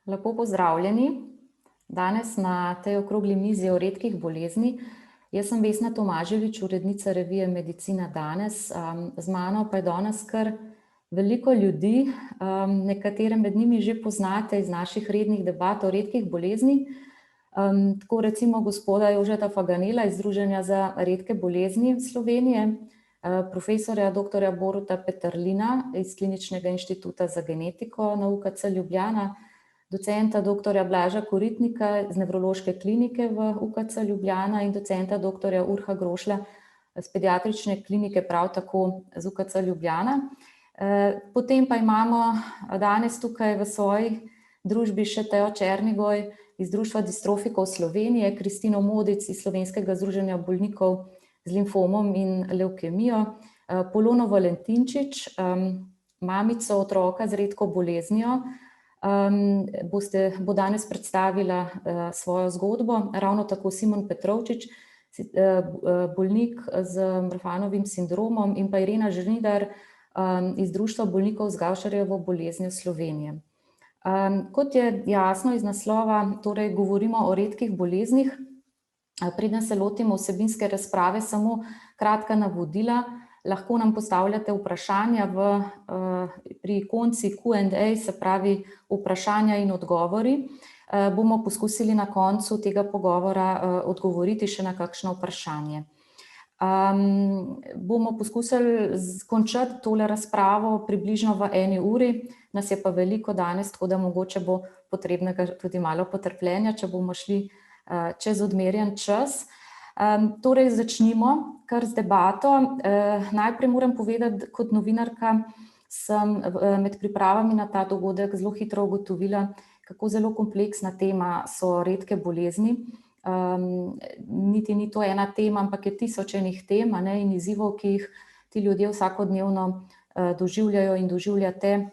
Lepo pozdravljeni. Danes na tej okrogli mizi o redkih bolezni. Jaz sem Vesna Tomaževič, urednica revije Medicina danes. Z mano pa je danes kar veliko ljudi, nekatere med njimi že poznate iz naših rednih debat o redkih bolezni. Tako recimo gospoda Jožeta Faganela iz Združenja za redke bolezni Slovenije, profesorja dr. Boruta Peterlina iz Kliničnega inštituta za genetiko na UKC Ljubljana, docenta dr. Blaža Koritnika iz Nevrološke klinike v UKC Ljubljana in docenta dr. Urha Grošlja iz Pediatrične klinike prav tako z UKC Ljubljana. Potem pa imamo danes tukaj v svoji družbi še Teo Černigoj iz Društva distrofikov Slovenije, Kristino Modic iz Slovenskega združenja bolnikov z limfomom in levkemijo, Polono Valentinčič, mamico otroka z redko boleznijo, bo danes predstavila svojo zgodbo, ravno tako Simon Petrovčič, bolnik z Marfanovim sindromom, in pa Irena Žnidar iz Društva bolnikov z Gaučerjevo boleznijo Slovenije. Kot je jasno iz naslova, torej govorimo o redkih boleznih. Preden se lotimo vsebinske razprave, samo kratka navodila. Lahko nam postavljate vprašanja pri ikonci Q&A, se pravi vprašanja in odgovori. Bomo poskusili na koncu tega pogovora odgovoriti še na kakšno vprašanje. Bomo poskusili končati tole razpravo približno v 1 uri, nas je pa veliko danes, tako da mogoče bo potrebnega tudi malo potrpljenja, če bomo šli čez odmerjen čas. Torej začnimo kar z debato. Najprej moram povedati, kot novinarka sem med pripravami na ta dogodek zelo hitro ugotovila, kako zelo kompleksna tema so redke bolezni. Niti ni to ena tema, ampak je tisoč enih tem in izzivov, ki jih ti ljudje vsakodnevno doživljajo in doživljate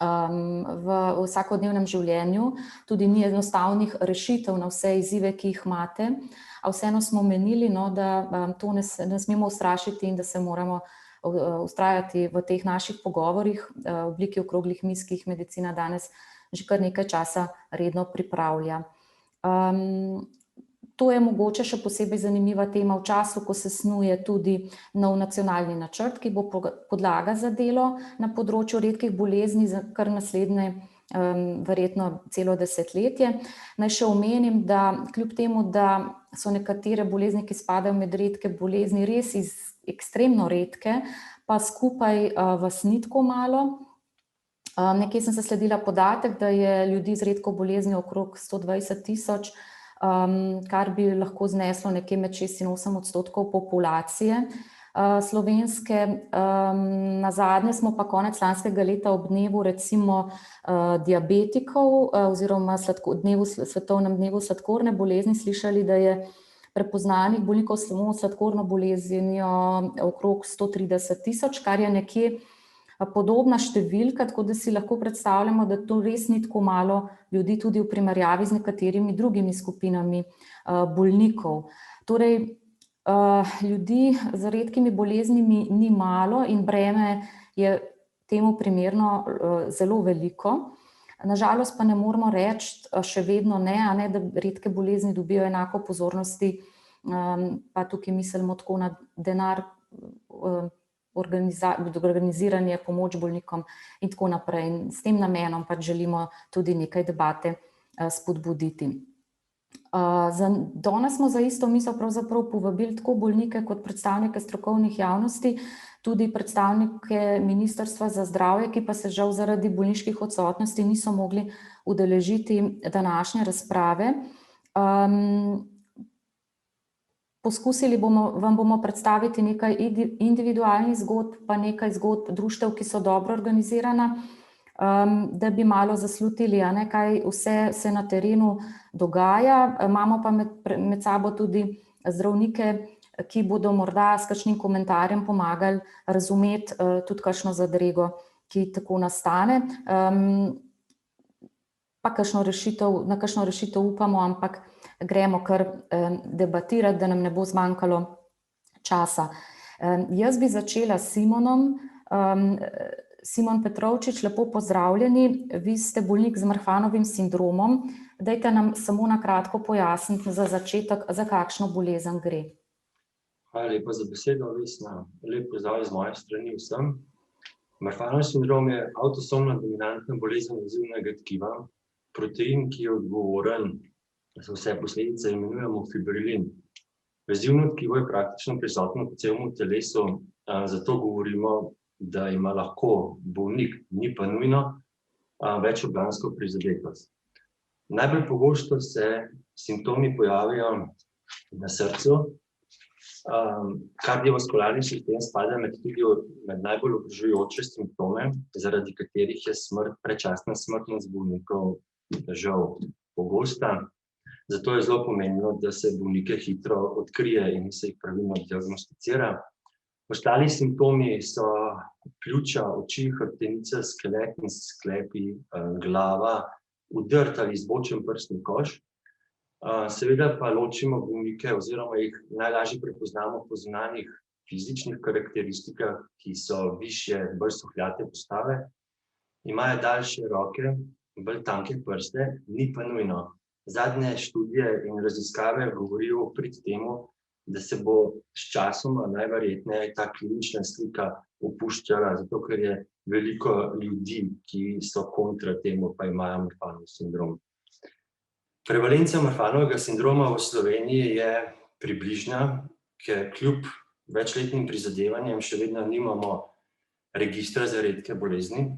v vsakodnevnem življenju. Tudi ni enostavnih rešitev na vse izzive, ki jih imate, a vseeno smo menili, da to ne smemo ustrašiti in da se moramo vztrajati v teh naših pogovorih v obliki okroglih miz, ki jih Medicina danes že kar nekaj časa redno pripravlja. To je mogoče še posebej zanimiva tema v času, ko se snuje tudi nov nacionalni načrt, ki bo podlaga za delo na področju redkih bolezni za kar naslednje verjetno celo desetletje. Naj še omenim, da kljub temu, da so nekatere bolezni, ki spadajo med redke bolezni, res ekstremno redke, pa skupaj vas ni tako malo. Nekje sem zasledila podatek, da je ljudi z redko boleznijo okrog 120 000, kar bi lahko zneslo nekje med 6 in 8% populacije slovenske. Nazadnje smo pa konec lanskega leta ob dnevu recimo diabetikov oziroma svetovnem dnevu sladkorne bolezni slišali, da je prepoznanih bolnikov s sladkorno boleznijo okrog 130 000, kar je nekje podobna številka, tako da si lahko predstavljamo, da to res ni tako malo ljudi tudi v primerjavi z nekaterimi drugimi skupinami bolnikov. Torej, ljudi z redkimi boleznimi ni malo in breme je temu primerno zelo veliko. Nažalost pa ne moramo reči, še vedno ne, da redke bolezni dobijo enako pozornosti, pa tukaj mislimo tako na denar, organiziranje, pomoč bolnikom in tako naprej. In s tem namenom pač želimo tudi nekaj debate spodbuditi. Danes smo za isto mizo pravzaprav povabili tako bolnike kot predstavnike strokovnih javnosti, tudi predstavnike Ministrstva za zdravje, ki pa se žal zaradi bolniških odsotnosti niso mogli udeležiti današnje razprave. Poskusili vam bomo predstaviti nekaj individualnih zgodb, pa nekaj zgodb društev, ki so dobro organizirana, da bi malo zaslutili, kaj vse se na terenu dogaja. Imamo pa med sabo tudi zdravnike, ki bodo morda s kakšnim komentarjem pomagali razumeti tudi kakšno zadrego, ki tako nastane. Pa na kakšno rešitev upamo, ampak gremo kar debatirati, da nam ne bo zmanjkalo časa. Jaz bi začela s Simonom. Simon Petrovčič, lepo pozdravljeni. Vi ste bolnik z Marfanovim sindromom. Dajte nam samo na kratko pojasniti za začetek, za kakšno bolezen gre. Hvala lepa za besedo, Vesna. Lep pozdrav iz moje strani vsem. Marfanov sindrom je avtosomna dominantna bolezen vezivnega tkiva. Protein, ki je odgovoren za vse posledice, imenujemo fibrilin. Vezivno tkivo je praktično prisotno po celem telesu, zato govorimo, da ima lahko bolnik, ni pa nujno, večorgansko prizadetost. Najbolj pogosto se simptomi pojavijo na srcu. Kardiovaskularni sistem spada med najbolj ogrožajoče simptome, zaradi katerih je predčasna smrtnost bolnikov žal pogosta. Zato je zelo pomembno, da se bolnike hitro odkrije in se jih pravilno diagnosticira. Ostali simptomi so pljuča, oči, hrbtenica, skelet in sklepi, glava, udrt ali zbočen prsni koš. Seveda pa ločimo bolnike oziroma jih najlažje prepoznamo po zunanjih fizičnih karakteristikah, ki so višje, bolj suhljate postave, imajo daljše roke, bolj tanke prste, ni pa nujno. Zadnje študije in raziskave govorijo v prid temu, da se bo s časoma najverjetneje ta klinična slika opuščala, zato ker je veliko ljudi, ki so kontra temu, pa imajo Marfanov sindrom. Prevalenca Marfanovega sindroma v Sloveniji je približna, ker kljub večletnim prizadevanjem še vedno nimamo registra za redke bolezni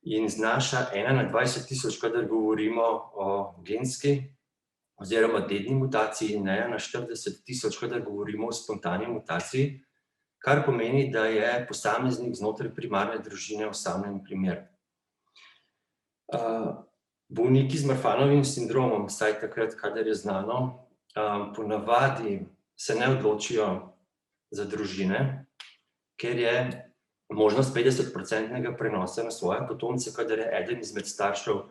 in znaša 1 na 20.000, kadar govorimo o genski oziroma dedni mutaciji, in 1 na 40.000, kadar govorimo o spontani mutaciji, kar pomeni, da je posameznik znotraj primarne družine osamljen primer. Bolniki z Marfanovim sindromom, vsaj takrat, kadar je znano, ponavadi se ne odločijo za družine, ker je možnost 50% prenosa na svoje potomce, kadar je eden izmed staršev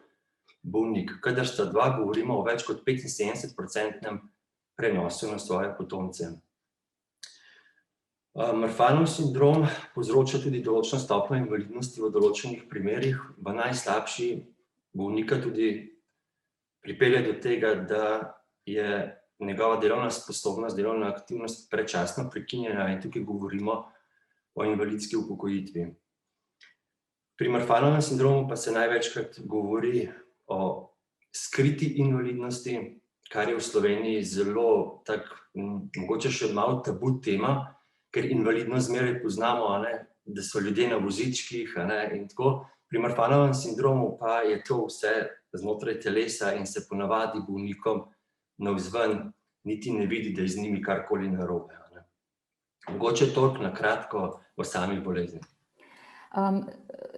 bolnik. Kadar sta dva, govorimo o več kot 75% prenosu na svoje potomce. Marfanov sindrom povzroča tudi določeno stopnjo invalidnosti v določenih primerih, v najslabši bolnika tudi pripelje do tega, da je njegova delovna sposobnost, delovna aktivnost predčasno prekinjena, in tukaj govorimo o invalidski upokojitvi. Pri Marfanovem sindromu pa se največkrat govori o skriti invalidnosti, kar je v Sloveniji zelo mogoče še malo tabu tema, ker invalidnost zmeraj poznamo, da so ljudje na vozičkih in tako. Pri Marfanovem sindromu pa je to vse znotraj telesa in se ponavadi bolnikom navzven niti ne vidi, da je z njimi karkoli narobe. Mogoče toliko na kratko o sami bolezni.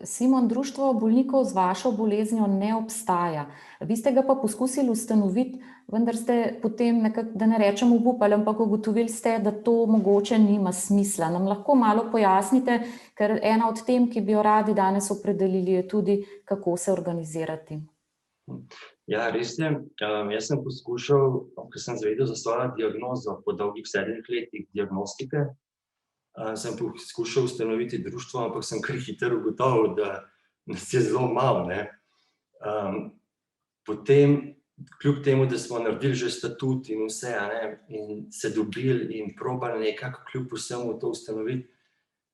Simon, društvo bolnikov z vašo boleznijo ne obstaja. Vi ste ga pa poskusili ustanoviti, vendar ste potem nekako, da ne rečem obupali, ampak ugotovili ste, da to mogoče nima smisla. Nam lahko malo pojasnite, ker ena od tem, ki bi jo radi danes opredelili, je tudi, kako se organizirati. Ja, res je. Jaz sem poskušal, ko sem zvedel za svojo diagnozo po dolgih 7 letih diagnostike, sem poskušal ustanoviti društvo, ampak sem kar hitro ugotovil, da nas je zelo malo. Potem, kljub temu, da smo naredili že statut in vse, in se dobili in probali nekako kljub vsemu to ustanoviti,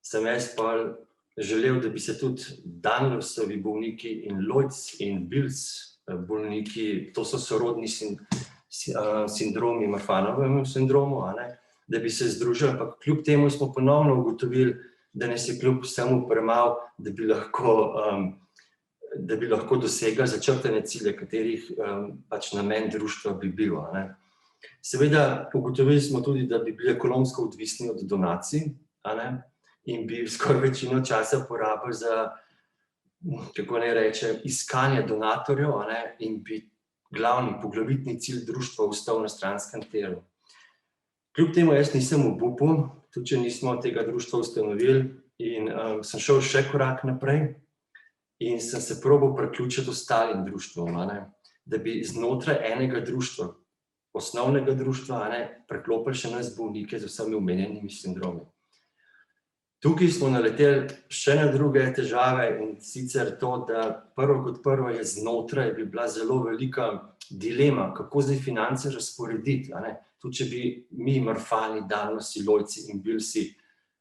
sem jaz pa želel, da bi se tudi Danlosovi bolniki in Lloyds in Bills bolniki, to so sorodni sindromi Marfanovemu sindromu, da bi se združili, ampak kljub temu smo ponovno ugotovili, da nas je kljub vsemu premalo, da bi lahko dosegli začrtane cilje, katerih pač namen društva bi bil. Seveda ugotovili smo tudi, da bi bili ekonomsko odvisni od donacij, in bi skoraj večino časa porabili za, kako naj rečem, iskanje donatorjev, in bi glavni, poglavitni cilj društva ostal na stranskem telu. Kljub temu jaz nisem obupal, tudi če nismo tega društva ustanovili, in sem šel še korak naprej in sem se probal priključiti ostalim društvom, da bi znotraj enega društva, osnovnega društva, preklopili še nas bolnike z vsemi omenjenimi sindromi. Tukaj smo naleteli še na druge težave in sicer to, da prvo kot prvo je znotraj bi bila zelo velika dilema, kako zdaj finance razporediti, a ne. Tudi če bi mi Marfani, Danosti, Lojci in Bilsi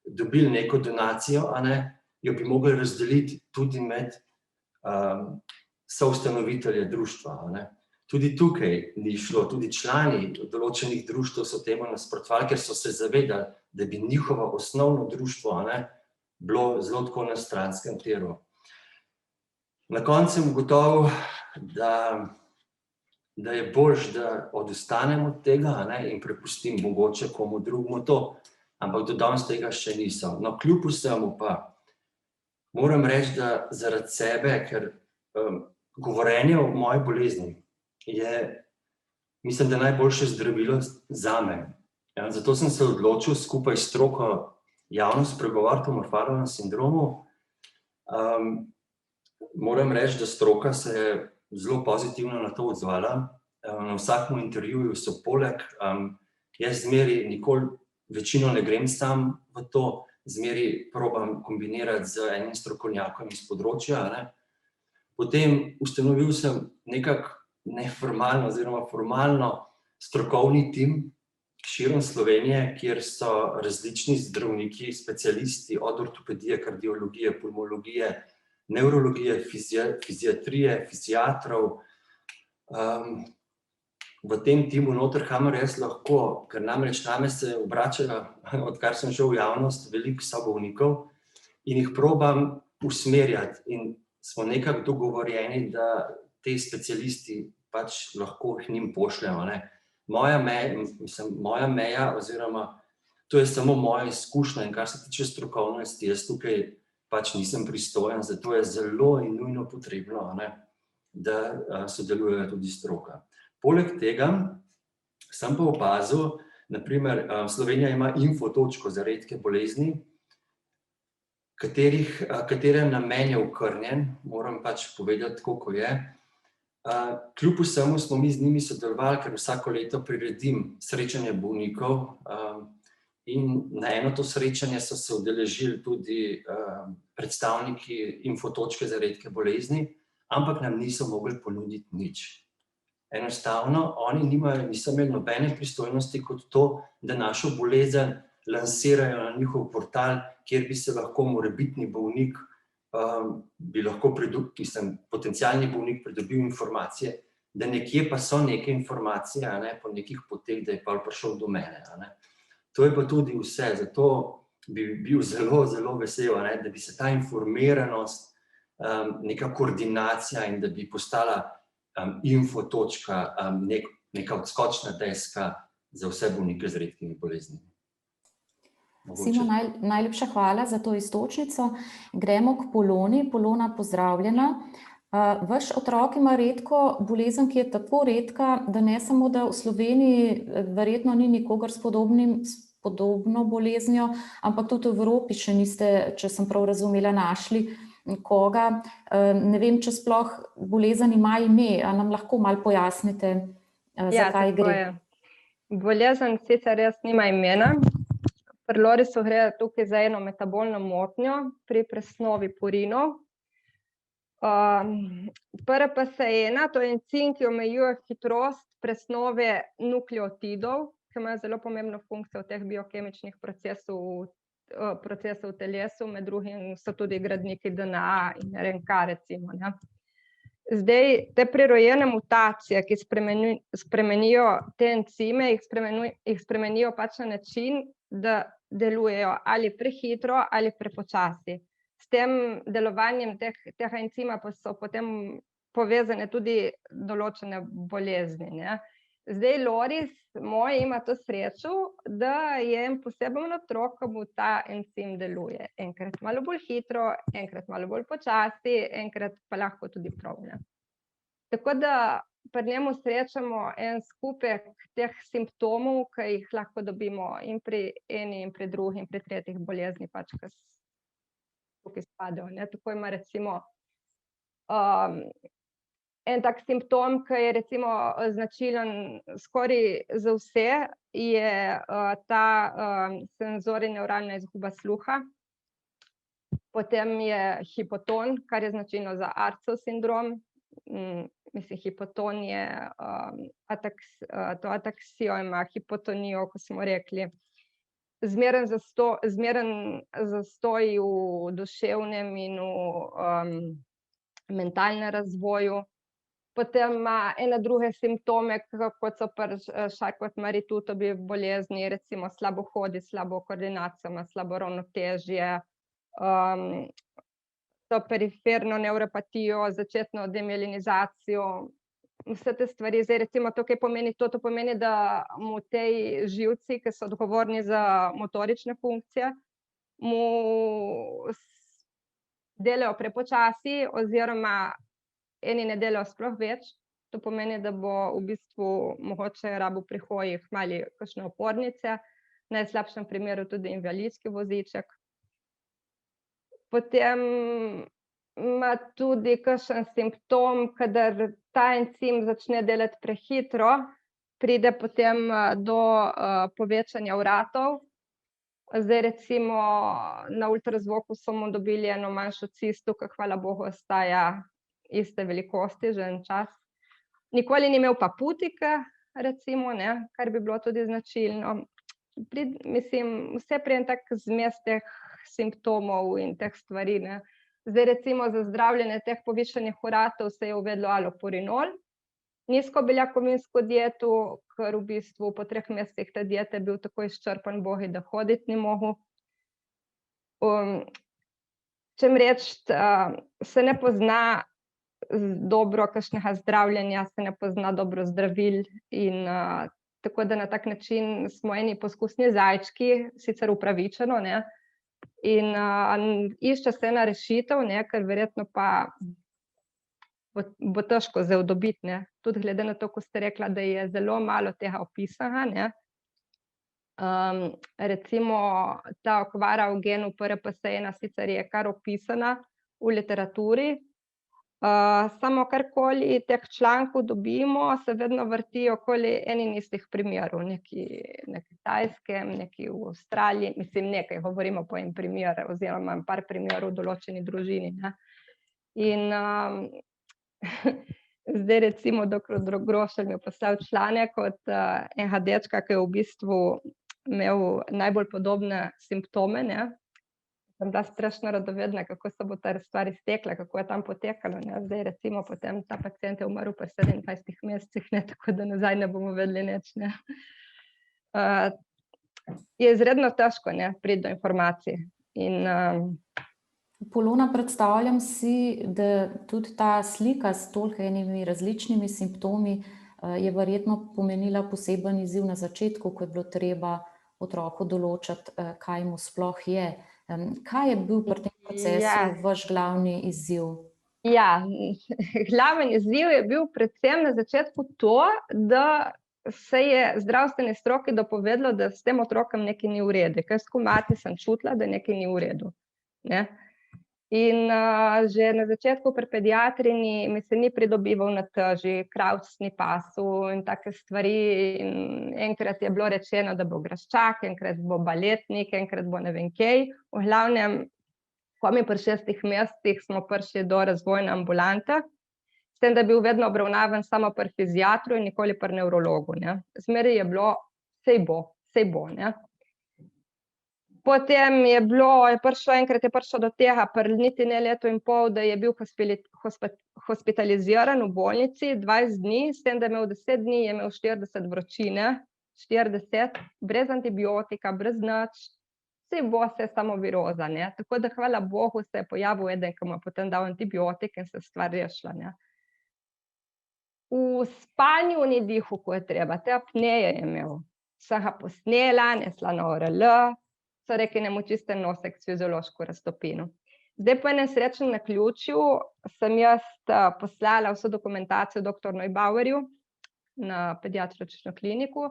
dobili neko donacijo, a ne, jo bi mogli razdeliti tudi med soustanovitelje društva, a ne. Tudi tukaj ni šlo, tudi člani določenih društev so temu nasprotovali, ker so se zavedali, da bi njihovo osnovno društvo, a ne, bilo zelo tako na stranskem tiru. Na koncu sem ugotovil, da je boljše, da odustanem od tega, a ne, in prepustim mogoče komu drugemu to, ampak do danes tega še niso. No, kljub vsemu pa moram reči, da zaradi sebe, ker govorenje o moji bolezni je, mislim, da najboljše zdravilo zame. Ja, zato sem se odločil skupaj s stroko javno spregovoriti o Marfanovem sindromu. Moram reči, da stroka se je zelo pozitivno na to odzvala. Na vsakem intervjuju so poleg, jaz zmeri nikoli večino ne grem sam v to, zmeri probam kombinirati z enim strokovnjakom iz področja, ne. Potem ustanovil sem nekako neformalno oziroma formalno strokovni tim širom Slovenije, kjer so različni zdravniki, specialisti od ortopedije, kardiologije, pulmologije, nevrologije, fiziatrije, fiziatrov. V tem timu noter, kamor jaz lahko, ker namreč name se obračajo, odkar sem šel v javnost, veliko sobolnikov in jih probam usmerjati in smo nekako dogovorjeni, da te specialisti pač lahko k njim pošljemo, ne. Moja meja oziroma to je samo moja izkušnja in kar se tiče strokovnosti, jaz tukaj pač nisem pristojen, zato je zelo in nujno potrebno, a ne, da sodelujejo tudi stroka. Poleg tega sem pa opazil, na primer, Slovenija ima info točko za redke bolezni, katere namen je okrnjen, moram pač povedati tako, kot je. Kljub vsemu smo mi z njimi sodelovali, ker vsako leto priredim srečanje bolnikov in na eno to srečanje so se udeležili tudi predstavniki info točke za redke bolezni, ampak nam niso mogli ponuditi nič. Enostavno, oni niso imeli nobene pristojnosti kot to, da našo bolezen lansirajo na njihov portal, kjer bi se lahko morebitni bolnik potencialni bolnik pridobil informacije, da nekje pa so neke informacije, a ne, po nekih poteh, da je pa prišel do mene, a ne. To je pa tudi vse, zato bi bil zelo, zelo vesel, a ne, da bi se ta informiranost, neka koordinacija in da bi postala info točka, neka odskočna deska za vse bolnike z redkimi boleznimi. Simon, najlepša hvala za to iztočnico. Gremo k Poloni. Polona, pozdravljena. Vaš otrok ima redko bolezen, ki je tako redka, da ne samo, da v Sloveniji verjetno ni nikogar s podobno boleznijo, ampak tudi v Evropi še niste, če sem prav razumela, našli koga. Ne vem, če sploh bolezen ima ime, a nam lahko malo pojasnite, zakaj gre? Bolezen sicer res nima imena. Pri Lorisu gre tukaj za eno metabolno motnjo pri presnovi purinov. PRPS1, to je encim, ki omejuje hitrost presnove nukleotidov, ki imajo zelo pomembno funkcijo teh biokemičnih procesov v telesu, med drugim so tudi gradniki DNA in RNK, recimo, ne. Zdaj, te prirojene mutacije, ki spremenijo te encime, jih spremenijo pač na način, da delujejo ali prehitro ali prepočasi. S tem delovanjem tega encima pa so potem povezane tudi določene bolezni, ne. Zdaj, Loris moj ima to srečo, da je en poseben otrok, ki mu ta encim deluje. Enkrat malo bolj hitro, enkrat malo bolj počasi, enkrat pa lahko tudi prav, ne. Tako da pri njemu srečamo en skupek teh simptomov, ki jih lahko dobimo in pri eni in pri drugi in pri tretjih bolezni, pač, ki tukaj spadajo, ne. Tako ima recimo en tak simptom, ki je recimo značilen skoraj za vse, je ta senzorij nevralna izguba sluha. Potem je hipoton, kar je značilno za Artsov sindrom. Mislim, hipoton je to ataksijo, ima hipotonijo, ko smo rekli. Zmeren zastoj v duševnem in v mentalnem razvoju. Potem ima ene druge simptome, kot so Charcot-Marie-Tootovi bolezni, recimo slabo hodi, slabo koordinacijo, ima slabo ravnotežje, to periferno nevropatijo, začetno demielinizacijo, vse te stvari. Zdaj recimo to, kaj pomeni to pomeni, da mu tej živci, ki so odgovorni za motorične funkcije, mu delajo prepočasi oziroma eni ne delajo sploh več. To pomeni, da bo v bistvu mogoče rabil pri hojih mali kakšne opornice, v najslabšem primeru tudi invalidski voziček. Potem ima tudi kakšen simptom, kadar ta encim začne delati prehitro, pride potem do povečanja vratov. Zdaj recimo na ultrazvoku so mu dobili eno manjšo cisto, ki hvala bogu ostaja iste velikosti že en čas. Nikoli ni imel pa putike, recimo, ne, kar bi bilo tudi značilno. Mislim, vse prej en tak zmes teh simptomov in teh stvari, ne. Zdaj recimo za zdravljenje teh povišanih vratov se je uvedlo alopurinol, nizkobeljakovinsko dieto, ker v bistvu po 3 mesecih te diete je bil tako izčrpan ubogi, da hoditi ni mogel. Čem reči, se ne pozna dobro kakšnega zdravljenja, se ne pozna dobro zdravil in tako da na tak način smo eni poskusni zajčki, sicer upravičeno, ne, in išče se ena rešitev, ne, ker verjetno pa bo težko zdaj dobiti, ne. Tudi glede na to, ko ste rekla, da je zelo malo tega opisanega, ne. Recimo ta okvara v genu PRPS1 sicer je kar opisana v literaturi, samo karkoli teh člankov dobimo, se vedno vrti okoli enih in istih primerov, nekaj na Kitajskem, nekaj v Avstraliji, mislim nekaj, govorimo po en primer oziroma par primerov v določeni družini, ne. In zdaj recimo doktor Grošelj mi je poslal članek od enega dečka, ki je v bistvu imel najbolj podobne simptome, ne. Sem bila strašno radovedna, kako se bo ta stvar iztekla, kako je tam potekalo, ne. Zdaj recimo potem ta pacient je umrl pri 27 mesecih, ne, tako da nazaj ne bomo vedeli nič, ne. Je izredno težko, ne, priti do informacij in Polona, predstavljam si, da tudi ta slika s toliko enimi različnimi simptomi je verjetno pomenila poseben izziv na začetku, ko je bilo treba otroku določiti, kaj mu sploh je. Kaj je bil pri tem procesu vaš glavni izziv? Ja, glaven izziv je bil predvsem na začetku to, da se je zdravstveni stroki dopovedalo, da s tem otrokom nekaj ni v redu, ker kot mati sem čutila, da nekaj ni v redu, ne. In že na začetku pri pediatrinji mi se ni pridobival na teži, kravc ni pasel in take stvari. In enkrat je bilo rečeno, da bo graščak, enkrat bo baletnik, enkrat bo ne vem kaj. V glavnem, ko mi pri 6 mesecih smo prišli do razvojne ambulante, s tem, da je bil vedno obravnavan samo pri fiziatru in nikoli pri nevrologu, ne. Zmeraj je bilo, saj bo, ne. Potem je prišlo do tega, pri niti ne letu in pol, da je bil hospitaliziran v bolnici 20 dni, s tem, da je imel 10 dni, je imel 40 vročine, 40, brez antibiotika, brez nič, saj bo se samo viroza, ne. Tako da hvala bogu se je pojavil eden, ki mu je potem dal antibiotik in se stvar rešila, ne. V spanju ni dihal, ko je treba, te apneje je imel. Sem ga posnela, nesla na ORL, so rekli, ne mu čistim nosek s fiziološko raztopino. Zdaj po enem srečnem naključju sem jaz poslala vso dokumentacijo doktor Neubauerju na pediatrično kliniko,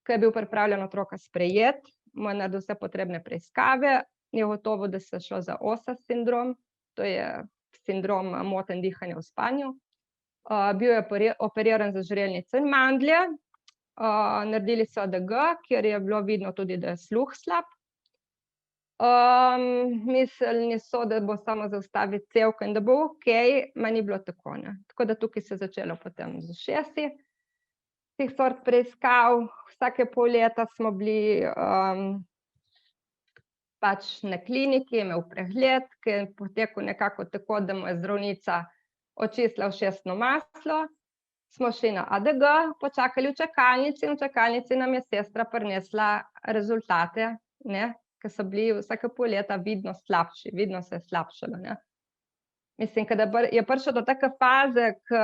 ko je bil pripravljen otroka sprejeti, mu je naredil vse potrebne preiskave, je gotovo, da se je šlo za OSA sindrom, to je sindrom motenj dihanja v spanju. Bil je operiran za žrelnico in mandlje, naredili so ADG, kjer je bilo vidno tudi, da je sluh slab. Mislili so, da bo samo zaustaviti cevko in da bo okej, ma ni bilo tako, ne. Tako da tukaj se je začelo potem z ušesi teh sort preiskav. Vsake pol leta smo bili pač na kliniki, je imel pregled, ki je potekel nekako tako, da mu je zdravnica očistila ušesno maslo. Smo šli na ADG, počakali v čakalnici in v čakalnici nam je sestra prinesla rezultate, ne, ki so bili vsake pol leta vidno slabši, vidno se je slabšalo, ne. Mislim, kada je prišel do take faze, ko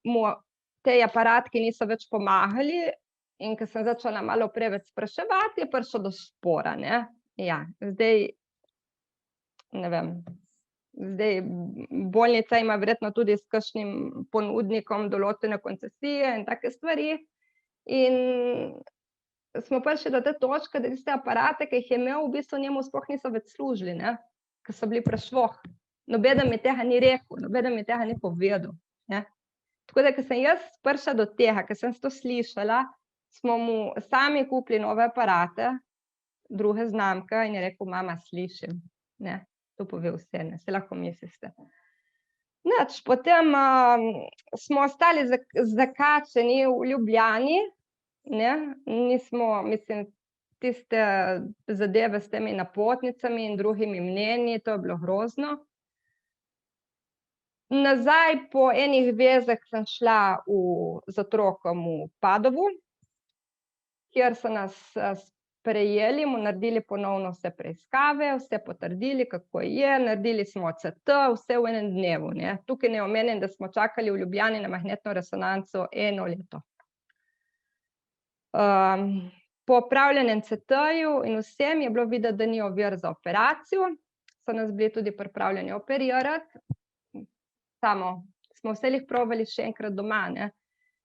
mu ti aparatki niso več pomagali in ko sem začela malo preveč spraševati, je prišel do spora, ne. Ja, zdaj, ne vem, zdaj bolnica ima verjetno tudi s kakšnim ponudnikom določene koncesije in take stvari. In smo prišli do te točke, da tiste aparate, ki jih je imel, v bistvu njemu sploh niso več služili, ne, ker so bili prešvoh. Nobeden mi tega ni rekel, nobeden mi tega ni povedal, ne. Tako da, ko sem jaz prišla do tega, ko sem to slišala, smo mu sami kupili nove aparate, druge znamke, in je rekel: "Mama, slišim." Ne, to pove vse, ne, saj lahko mislite. Nič, potem smo ostali zakačeni v Ljubljani, ne, nismo, mislim, tiste zadeve s temi napotnicami in drugimi mnenji, to je bilo grozno. Nazaj po enih vezah sem šla z otrokom v Padovu, kjer so nas sprejeli, mu naredili ponovno vse preiskave, vse potrdili, kako je, naredili smo CT, vse v enem dnevu, ne. Tukaj naj omenim, da smo čakali v Ljubljani na magnetno resonanco 1 leto. Po opravljenem CT-ju in vsem je bilo videti, da ni ovir za operacijo, so nas bili tudi pripravljeni operirati, samo smo vselih probali še enkrat doma, ne.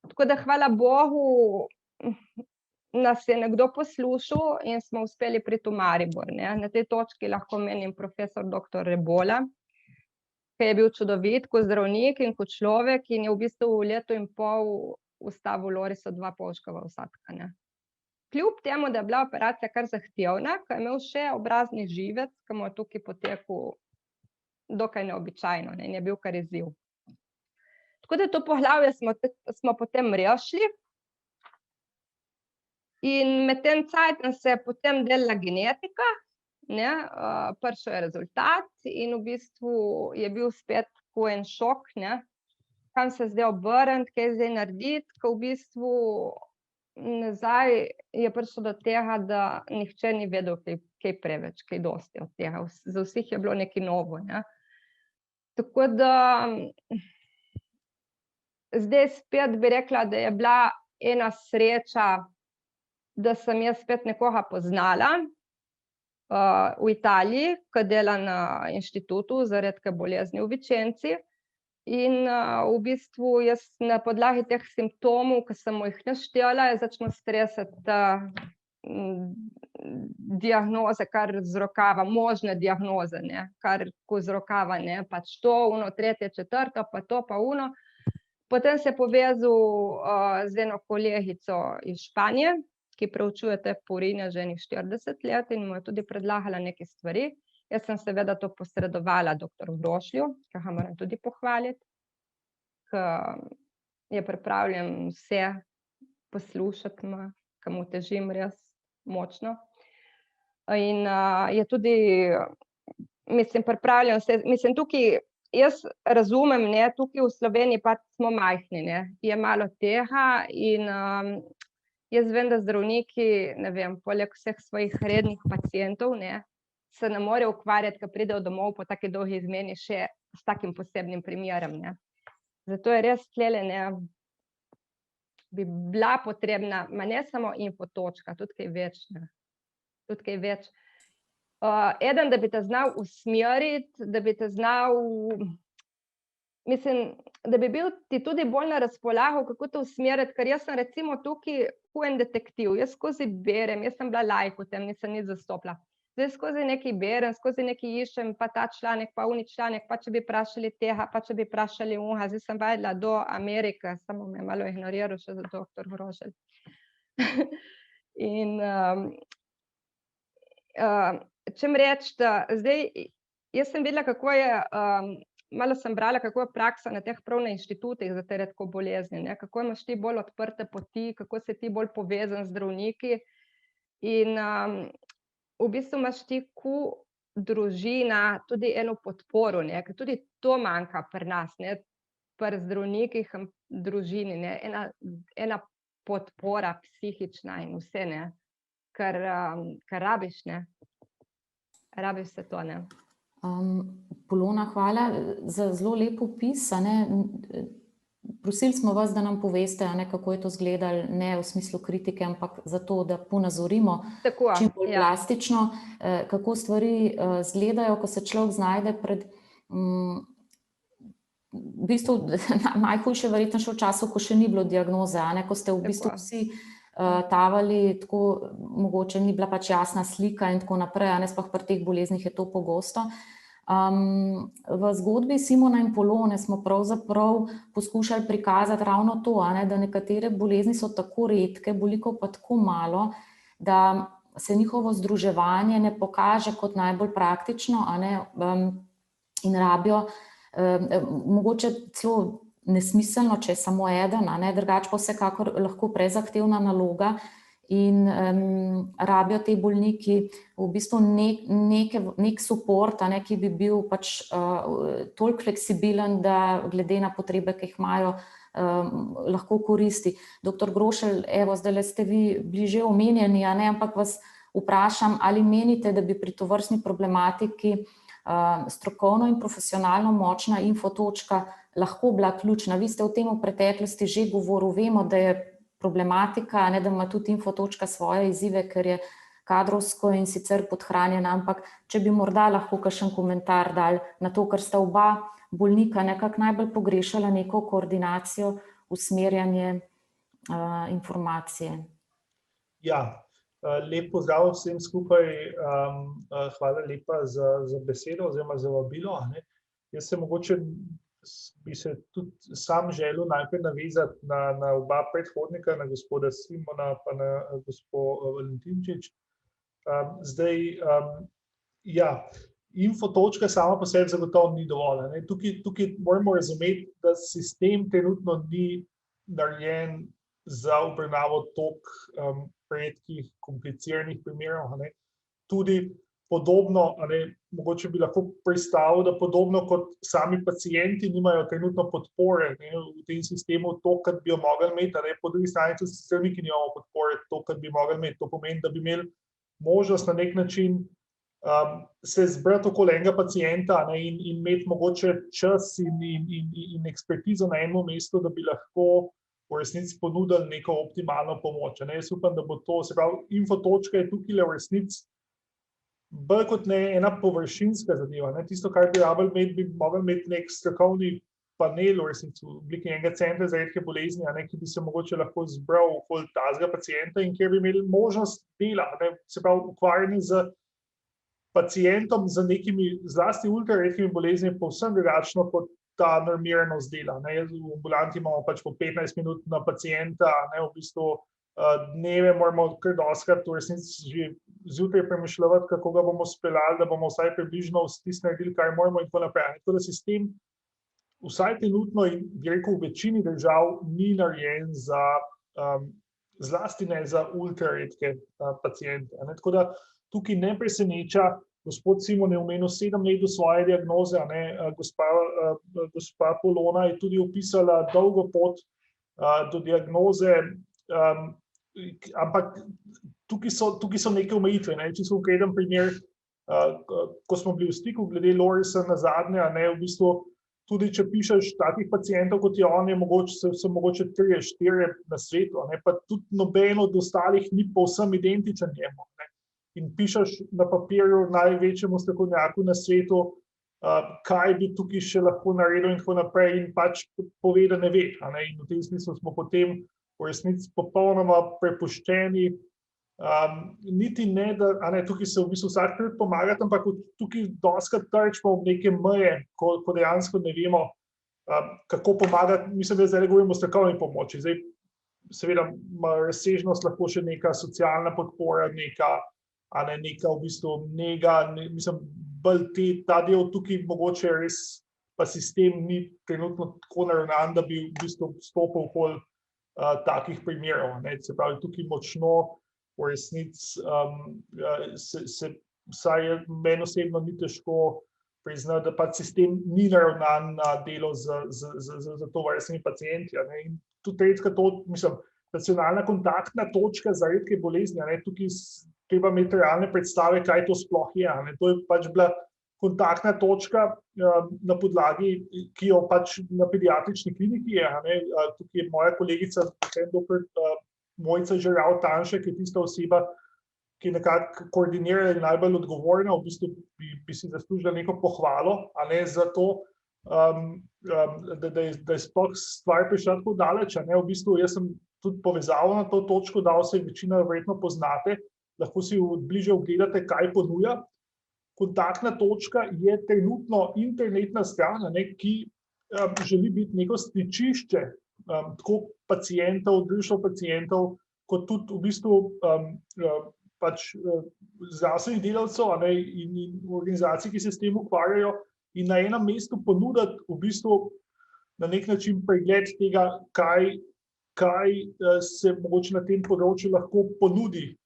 Tako da hvala bogu nas je nekdo poslušal in smo uspeli priti v Maribor, ne. Na tej točki lahko omenim profesor doktor Rebola, ki je bil čudovit kot zdravnik in kot človek in je v bistvu v letu in pol ustavil Loriso 2 polžkova vsadka, ne. Kljub temu, da je bila operacija kar zahtevna, ko je imel še obrazni živec, ki mu je tukaj potekel dokaj neobičajno, ne, in je bil kar izziv. Tako da to poglavje smo potem rešili. In med tem cajtom se je potem delala genetika, ne, prišel je rezultat in v bistvu je bil spet tako en šok, ne, kam se zdaj obrniti, kaj zdaj narediti, ko v bistvu nazaj je prišlo do tega, da nihče ni vedel kaj preveč, kaj dosti od tega, za vseh je bilo nekaj novo, ne. Tako da zdaj spet bi rekla, da je bila ena sreča, da sem jaz spet nekoga poznala v Italiji, ki dela na inštitutu za redke bolezni v Vicenci. In v bistvu jaz na podlagi teh simptomov, ki sem mu jih naštela, začnem stresati diagnoze kar z rokava, možne diagnoze, ne, kar ko z rokava, ne, pač to, ono, tretje, četrto, pa to, pa ono. Potem se je povezal z eno kolegico iz Španije, ki preučuje te purine že enih 40 let in mu je tudi predlagala neke stvari. Jaz sem seveda to posredovala doktor Grošlju, ki ga moram tudi pohvaliti, ki je pripravljen vse poslušati me, ki mu težim res močno. In je tudi, mislim, pripravljen vse, mislim, tukaj jaz razumem, ne, tukaj v Sloveniji pač smo majhni, ne, je malo tega in jaz vem, da zdravniki, ne vem, poleg vseh svojih rednih pacientov, ne, se ne morejo ukvarjati, ko pridejo domov po taki dolgi izmeni še s takim posebnim primerom, ne. Zato je res tlele, ne, bi bila potrebna, ma ne samo infotočka, tudi kaj več, ne. Tudi kaj več. Eden, da bi te znal usmeriti, da bi te znal, mislim, da bi bil ti tudi bolj na razpolago, kako te usmeriti, ker jaz sem recimo tukaj en detektiv, jaz skozi berem, jaz sem bila laik v tem, nisem nič zastopila. Zdaj skozi nekaj berem, skozi nekaj iščem, pa ta članek, pa oni članek, pa če bi vprašali tega, pa če bi vprašali onega, zdaj sem vedela do Amerike, samo me malo ignoriral še za doktor Grošelj. In čem reči, da zdaj, jaz sem videla, kako je, malo sem brala, kako je praksa na teh prav na inštitutih za te redko bolezni, ne, kako imaš ti bolj odprte poti, kako si ti bolj povezan z zdravniki in v bistvu imaš ti družina tudi eno podporo, ne, ker tudi to manjka pri nas, ne, pri zdravnikih, družini, ne, ena podpora psihična in vse, ne, kar rabiš, ne. Rabiš se to, ne. Polona, hvala za zelo lep opis, a ne. Prosili smo vas, da nam poveste, a ne, kako je to izgledalo, ne v smislu kritike, ampak zato, da ponazorimo Tako, čim bolj ja. plastično, kako stvari izgledajo, ko se človek znajde pred v bistvu najhujše verjetno še v času, ko še ni bilo diagnoze, a ne, ko ste v bistvu Tako. vsi tavali, tako mogoče ni bila pač jasna slika in tako naprej, a ne, sploh pri teh boleznih je to pogosto. V zgodbi Simona in Polone smo pravzaprav poskušali prikazati ravno to, a ne, da nekatere bolezni so tako redke, bolikov pa tako malo, da se njihovo združevanje ne pokaže kot najbolj praktično, a ne, in rabijo mogoče celo nesmiselno, če je samo eden, a ne, drugače pa vsekakor lahko prezahtevna naloga in rabijo te bolniki v bistvu nek suport, a ne, ki bi bil pač toliko fleksibilen, da glede na potrebe, ki jih imajo, lahko koristi. Doktor Grošelj, evo, zdajle ste vi bili že omenjeni, a ne, ampak vas vprašam, ali menite, da bi pri tovrstni problematiki strokovno in profesionalno močna infotočka lahko bila ključna. Vi ste o tem v preteklosti že govorili, vemo, da je problematika, ne, da ima tudi infotočka svoje izzive, ker je kadrovsko in sicer podhranjena, ampak če bi morda lahko kakšen komentar dali na to, ker sta oba bolnika nekako najbolj pogrešala neko koordinacijo, usmerjanje informacije. Ja, lep pozdrav vsem skupaj, hvala lepa za besedo oziroma za vabilo, a ne. Jaz se mogoče bi se tudi sam želel najprej navezati na oba predhodnika, na gospoda Simona pa na gospod Valentinčič. Zdaj, ja, infotočka sama po sebi zagotovo ni dovolj, ne. Tukaj moramo razumeti, da sistem trenutno ni narejen za obravnavo toliko redkih, kompliciranih primerov, a ne. Tudi podobno, a ne, mogoče bi lahko predstavil, da podobno kot sami pacienti nimajo trenutno podpore, ne, v tem sistemu to, kar bi jo mogli imeti, a ne, po drugi strani tudi zdravniki nimamo podpore, to, kar bi mogli imeti. To pomeni, da bi imeli možnost na nek način se zbrati okoli enega pacienta, ne, in imeti mogoče čas in ekspertizo na enem mestu, da bi lahko v resnici ponudili neko optimalno pomoč. Ne. Jaz upam, da bo to, se pravi, infotočka je tukaj v resnici bolj kot ne ena površinska zadeva, ne. Tisto, kar bi rabili imeti, bi mogli imeti nek strokovni panel v resnici v obliki enega centra za redke bolezni, a ne, ki bi se mogoče lahko zbral okoli tazga pacienta in kjer bi imeli možnost dela, ne, se pravi, ukvarjanje z pacientom z nekimi zlasti ultra redkimi boleznimi povsem drugačno kot ta normiranost dela, ne. V ambulanti imamo pač po 15 minut na pacienta, ne, v bistvu dneve moramo kar dostikrat v resnici že zjutraj premišljati, kako ga bomo speljali, da bomo vsaj približno tisto naredili, kar moramo in tako naprej. Tako da sistem vsaj trenutno in bi rekel v večini držav ni narejen za zlasti ne za ultra redke paciente. Tako da tukaj ne preseneča, gospod Simon je omenil 7 let do svoje diagnoze, ne, gospa Polona je tudi opisala dolgo pot do diagnoze, ampak tukaj so neke omejitve, ne. Čisto konkreten primer, ko smo bili v stiku glede Lorisa nazadnje, a ne, v bistvu tudi če pišeš takih pacientov, kot je on, so mogoče 3-4 na svetu, ne, pa tudi noben od ostalih ni povsem identičen njemu, ne. In pišeš na papirju največjemu strokovnjaku na svetu, kaj bi tukaj še lahko naredil in tako naprej in pač pove, da ne ve, a ne. In v tem smislu smo potem v resnici popolnoma prepuščeni, niti ne, da, a ne, tukaj se v bistvu vsak trud pomagati, ampak tukaj dostikrat trčimo v neke meje, ko dejansko ne vemo, kako pomagati. Mislim, da zdaj govorimo o strokovni pomoči. Zdaj, seveda ima razsežnost lahko še neka socialna podpora, neka a ne neka v bistvu nega, mislim, bolj ta del tukaj mogoče res pa sistem ni trenutno tako naravnan, da bi v bistvu stopil okoli takih primerov. Ne. Se pravi, tukaj močno v resnici vsaj meni osebno ni težko priznati, da pač sistem ni naravnan na delo z tovrstnimi pacienti. Ne. In tudi nacionalna kontaktna točka za redke bolezni, ne, tukaj treba imeti realne predstave, kaj to sploh je. Ne. To je pač bila kontaktna točka na podlagi, ki jo pač na pediatrični kliniki je. Ne. Tukaj je moja kolegica, doktor Mojca Žerjav-Tanšek, je tista oseba, ki nekako koordinira in najbolj odgovorna, v bistvu bi si zaslužila neko pohvalo, a ne za to, da je sploh stvar prišla tako daleč. A ne. V bistvu jaz sem tudi povezal na to točko, da se večina verjetno poznate, lahko si bliže ogledate, kaj ponuja. Kontaktna točka je trenutno internetna stran, ki želi biti neko stičišče tako pacientov, društev pacientov, kot tudi v bistvu pač zdravstvenih delavcev in organizacij, ki se s tem ukvarjajo, in na enem mestu ponuditi v bistvu na nek način pregled tega, kaj se mogoče na tem področju lahko ponudi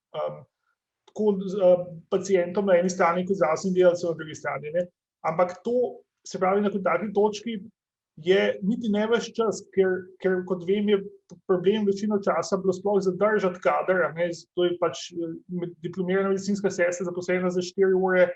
tako pacientom na eni strani, kot zdravstvenim delavcem na drugi strani. Ne. Ampak to, se pravi, na kontaktni točki je niti ne ves čas, ker kot vem, je problem večino časa bilo sploh zadržati kader. Ne. To je pač diplomirana medicinska sestra zaposlena za 4 ure.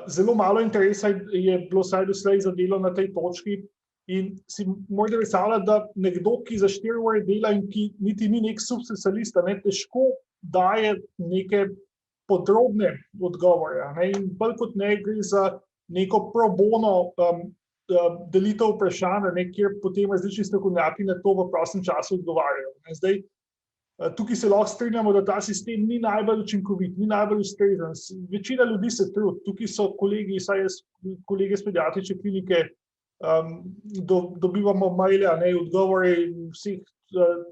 Zelo malo interesa je bilo vsaj doslej za delo na tej točki. In si morate predstavljati, da nekdo, ki za 4 ure dela in ki niti ni nek subspecialist, ne, težko daje neke podrobne odgovore. Ne. In bolj kot ne gre za neko pro bono delitev vprašanj, kjer potem različni strokovnjaki na to v prostem času odgovarjajo. Ne. Zdaj, tukaj se lahko strinjamo, da ta sistem ni najbolj učinkovit, ni najbolj ustrezen. Večina ljudi se trudi. Tukaj so kolegi, vsaj jaz, kolege s pediatrične klinike, dobivamo maile, odgovore v vseh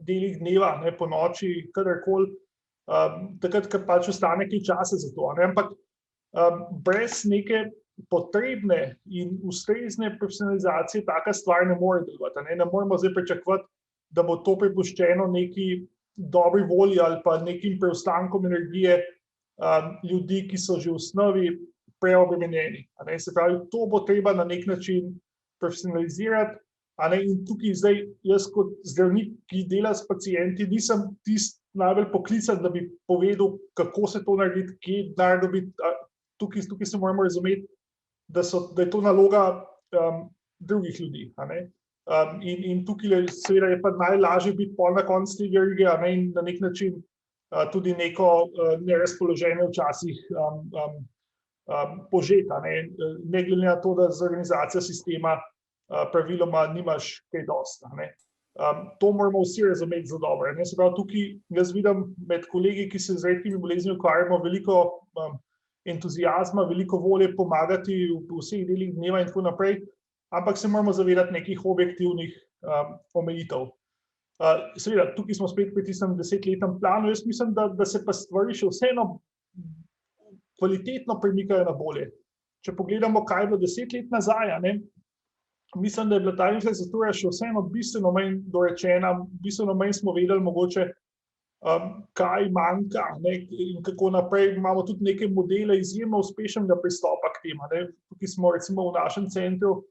delih dneva, po noči, kadarkoli, takrat, ko pač ostane kaj časa za to. Ampak brez neke potrebne in ustrezne profesionalizacije taka stvar ne more delovati. Ne moremo zdaj pričakovati, da bo to prepuščeno neki dobri volji ali pa nekim preostankom energije ljudi, ki so že v osnovi preobremenjeni. Se pravi, to bo treba na nek način profesionalizirati. In tukaj zdaj jaz kot zdravnik, ki dela s pacienti, nisem tisti najbolj poklican, da bi povedal, kako se to narediti, kje denar dobiti. Tukaj se moramo razumeti, da je to naloga drugih ljudi. In tukaj seveda je pa najlažje biti pol na koncu te verige in na nek način tudi neko nerazpoloženje včasih požeta. Ne glede na to, da z organizacijo sistema praviloma nimaš kaj dosti. To moramo vsi razumeti zelo dobro. Se pravi, tukaj jaz vidim med kolegi, ki se z redkimi boleznimi ukvarjamo, veliko entuziazma, veliko volje pomagati v vseh delih dneva in tako naprej, ampak se moramo zavedati nekih objektivnih omejitev. Seveda, tukaj smo spet pri tistem 10-letnem planu. Jaz mislim, da se pa stvari še vseeno kvalitetno premikajo na bolje. Če pogledamo, kaj je bilo 10 let nazaj, mislim, da je bila ta infrastruktura še vseeno bistveno manj dorečena, bistveno manj smo vedeli mogoče, kaj manjka in kako naprej. Imamo tudi neke modele izjemno uspešnega pristopa k tem. Tukaj smo recimo v našem centru,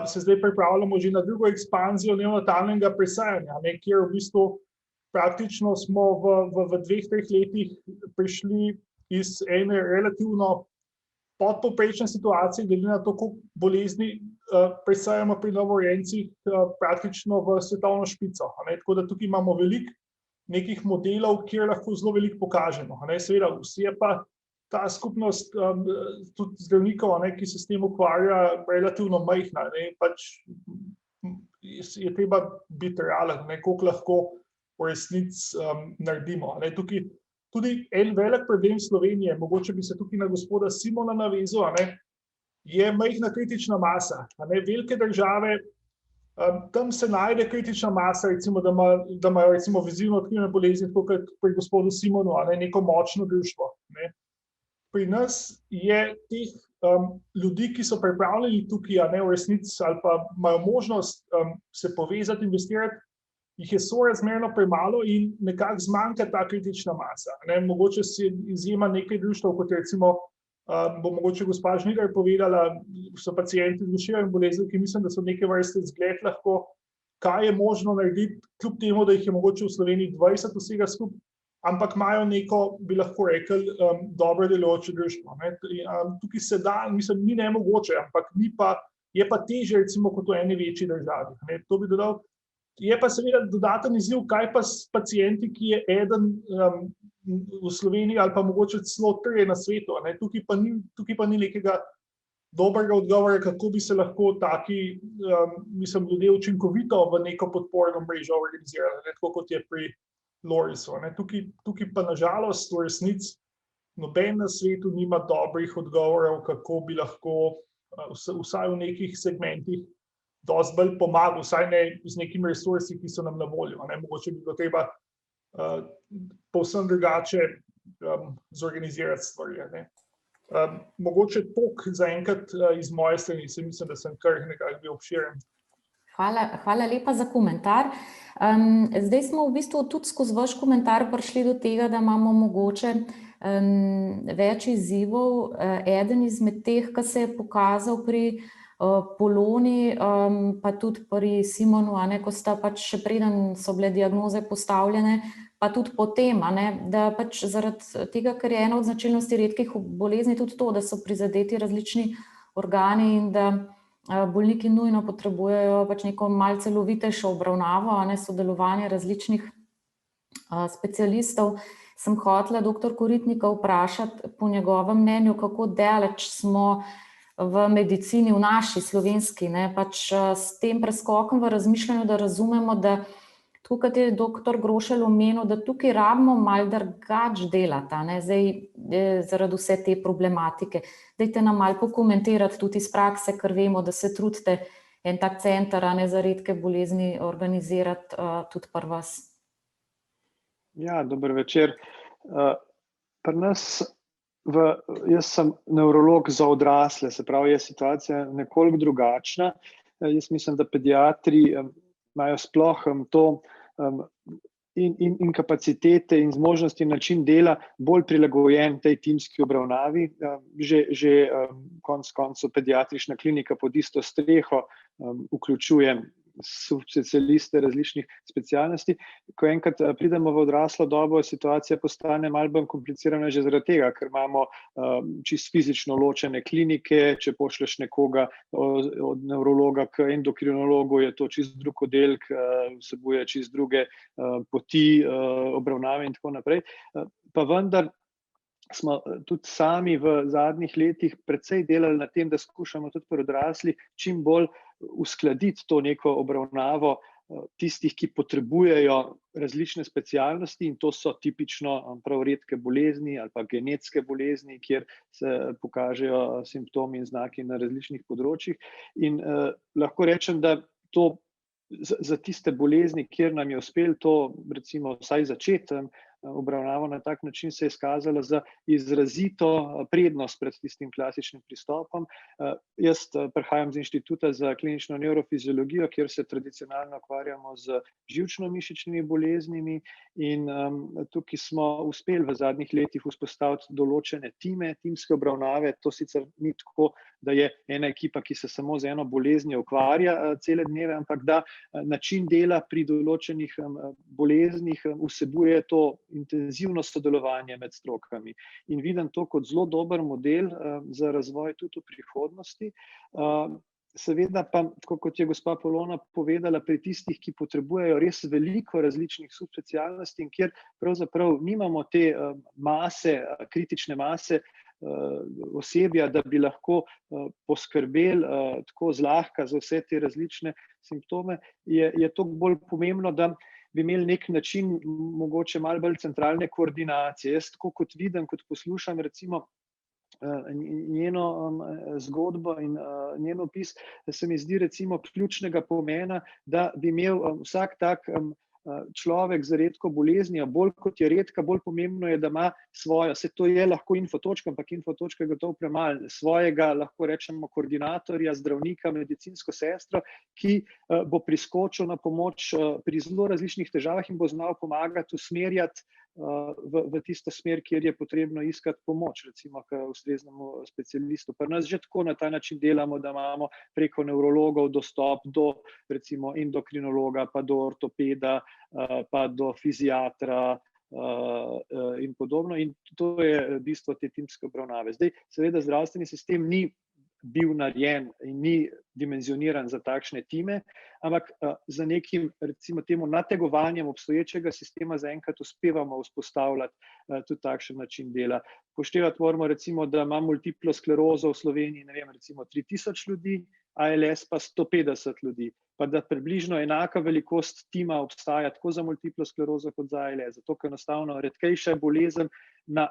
se zdaj pripravljamo že na drugo ekspanzijo neonatalnega presajanja, kjer v bistvu praktično smo v 2-3 letih prišli iz ene relativno podpovprečne situacije, glede na to, koliko bolezni presajamo pri novorojencih, praktično v svetovno špico. Tako da tukaj imamo veliko nekih modelov, kjer lahko zelo veliko pokažemo. Seveda, vsi je pa ta skupnost tudi zdravnikov, ki se s tem ukvarja, relativno majhna. Pač je treba biti realen, koliko lahko v resnici naredimo. Tukaj tudi en velik problem Slovenije, mogoče bi se tukaj na gospoda Simona navezal, je majhna kritična masa. Velike države Tam se najde kritična masa, recimo, da imajo recimo vezivno odkrivne bolezni, tako kot pri gospodu Simonu, neko močno društvo. Ne. Pri nas je teh ljudi, ki so pripravljeni tukaj, v resnici, ali pa imajo možnost se povezati, investirati, jih je sorazmerno premalo in nekako zmanjka ta kritična masa. Ne. Mogoče si izjema nekaj društev, kot recimo, bo mogoče gospa Žnidar povedala, so pacienti z duševnimi boleznimi, ki mislim, da so neke vrste zgled lahko, kaj je možno narediti, kljub temu, da jih je mogoče v Sloveniji 20 vsega skupaj, ampak imajo neko, bi lahko rekli, dobro delujoče društvo. Tukaj se da, mislim, ni nemogoče, ampak je pa težje, recimo, kot v eni večji državi. Ne. To bi dodal. Je pa seveda dodaten izziv, kaj pa s pacienti, ki je eden v Sloveniji ali pa mogoče celo 3 na svetu. Ne. Tukaj pa ni nekega dobrega odgovora, kako bi se lahko taki, ljudje učinkovito v neko podporno mrežo organizirali, ne, tako kot je pri Lorisu. Tukaj pa nažalost v resnici noben na svetu nima dobrih odgovorov, kako bi lahko vsaj v nekih segmentih dosti bolj pomagal, vsaj ne z nekimi resursi, ki so nam na voljo. Ne. Mogoče bi bilo treba povsem drugače zorganizirati stvari. Ne. Mogoče toliko zaenkrat iz moje strani, se mislim, da sem kar nekako bil obširen. Hvala lepa za komentar. Zdaj smo v bistvu tudi skozi vaš komentar prišli do tega, da imamo mogoče več izzivov. Eden izmed teh, ki se je pokazal pri Poloni, pa tudi pri Simonu, ko sta pač še preden so bile diagnoze postavljene, pa tudi potem, da pač zaradi tega, ker je ena od značilnosti redkih bolezni tudi to, da so prizadeti različni organi in da bolniki nujno potrebujejo pač neko malce celovitejšo obravnavo, sodelovanje različnih specialistov. Sem hotela doktor Koritnika vprašati po njegovem mnenju, kako daleč smo v medicini, v naši slovenski, pač s tem preskokom v razmišljanju, da razumemo, da tako kot je doktor Grošelj omenil, da tukaj rabimo malo drugače delati, zdaj zaradi vse te problematike. Dajte nam malo pokomentirati tudi iz prakse, ker vemo, da se trudite en tak center za redke bolezni organizirati tudi pri vas. Ja, dober večer. Pri nas jaz sem nevrolog za odrasle, se pravi, je situacija nekoliko drugačna. Jaz mislim, da pediatri imajo sploh to in kapacitete in zmožnosti način dela bolj prilagojen tej timski obravnavi. Že konec koncev pediatrična klinika pod isto streho vključuje specialiste različnih specialnosti. Ko enkrat pridemo v odraslo dobo, situacija postane malo bolj komplicirana že zaradi tega, ker imamo čisto fizično ločene klinike. Če pošlješ nekoga od nevrologa k endokrinologu, je to čisto drug oddelek, vsebuje čisto druge poti obravnave in tako naprej. Pa vendar smo tudi sami v zadnjih letih precej delali na tem, da skušamo tudi pri odraslih čim bolj uskladiti to neko obravnavo tistih, ki potrebujejo različne specialnosti, in to so tipično prav redke bolezni ali pa genetske bolezni, kjer se pokažejo simptomi in znaki na različnih področjih. In lahko rečem, da to za tiste bolezni, kjer nam je uspelo to recimo vsaj začeti obravnavo na tak način, se je izkazala za izrazito prednost pred tistim klasičnim pristopom. Jaz prihajam z Inštituta za klinično nevrofiziologijo, kjer se tradicionalno ukvarjamo z živčno-mišičnimi boleznimi, in tukaj smo uspeli v zadnjih letih vzpostaviti določene timske obravnave. To sicer ni tako, da je ena ekipa, ki se samo z eno boleznijo ukvarja cele dneve, ampak da način dela pri določenih boleznih vsebuje to intenzivno sodelovanje med strokami. In vidim to kot zelo dober model za razvoj tudi v prihodnosti. Seveda pa, tako kot je gospa Polona povedala, pri tistih, ki potrebujejo res veliko različnih subspecialnosti in kjer pravzaprav nimamo te kritične mase osebja, da bi lahko poskrbeli tako zlahka za vse te različne simptome, je to bolj pomembno, da bi imeli nek način mogoče malo bolj centralne koordinacije. Jaz tako kot vidim, kot poslušam recimo njeno zgodbo in njen opis, se mi zdi recimo ključnega pomena, da bi imel vsak tak človek z redko boleznijo, bolj kot je redka, bolj pomembno je, da ima svojo, se to je lahko infotočka, ampak infotočka je gotovo premalo, svojega, lahko rečemo, koordinatorja, zdravnika, medicinsko sestro, ki bo priskočil na pomoč pri zelo različnih težavah in bo znal pomagati, usmerjati v tisto smer, kjer je potrebno iskati pomoč, recimo k ustreznemu specialistu. Pri nas že tako na ta način delamo, da imamo preko nevrologov dostop do recimo endokrinologa, pa do ortopeda, pa do fiziatra in podobno. In to je bistvo te timske obravnave. Zdaj, seveda, zdravstveni sistem ni bil narejen in ni dimenzioniran za takšne time, ampak za nekim, recimo temu, nategovanjem obstoječega sistema zaenkrat uspevamo vzpostavljati tudi takšen način dela. Poštevati moramo, recimo, da ima multiplo sklerozo v Sloveniji, ne vem, recimo 3000 ljudi, ALS pa 150 ljudi, pa da približno enaka velikost tima obstaja tako za multiplo sklerozo kot za ALS, zato ker enostavno redkejša bolezen na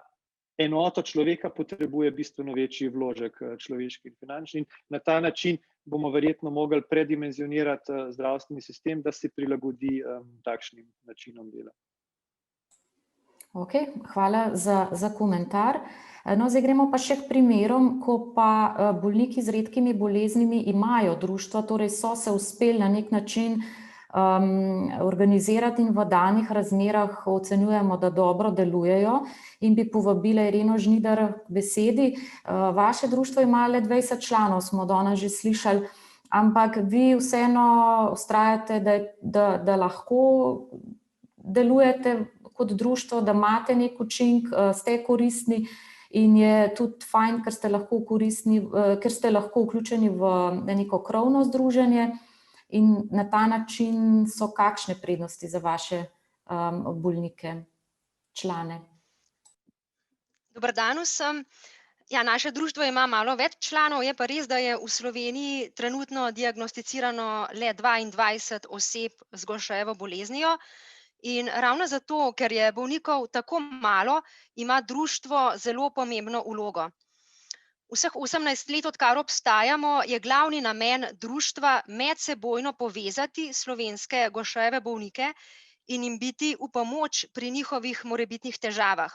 enoto človeka potrebuje bistveno večji vložek človeški in finančni. In na ta način bomo verjetno mogli predimenzionirati zdravstveni sistem, da se prilagodi takšnim načinom dela. Ok, hvala za komentar. No, zdaj gremo pa še k primerom, ko pa bolniki z redkimi boleznimi imajo društvo, torej so se uspeli na nek način organizirati in v danih razmerah ocenjujemo, da dobro delujejo, in bi povabila Ireno Žnidar k besedi. Vaše društvo ima le 20 članov, smo danes že slišali, ampak vi vseeno vztrajate, da lahko delujete kot društvo, da imate nek učinek, ste koristni in je tudi fajn, ker ste lahko koristni, ker ste lahko vključeni v neko krovno združenje. In na ta način so kakšne prednosti za vaše bolnike, člane? Dober dan vsem. Ja, naše društvo ima malo več članov, je pa res, da je v Sloveniji trenutno diagnosticirano le 22 oseb z Gaucherjevo boleznijo. In ravno zato, ker je bolnikov tako malo, ima društvo zelo pomembno vlogo. Vseh 18 let, odkar obstajamo, je glavni namen društva medsebojno povezati slovenske Gaucherjeve bolnike in jim biti v pomoč pri njihovih morebitnih težavah.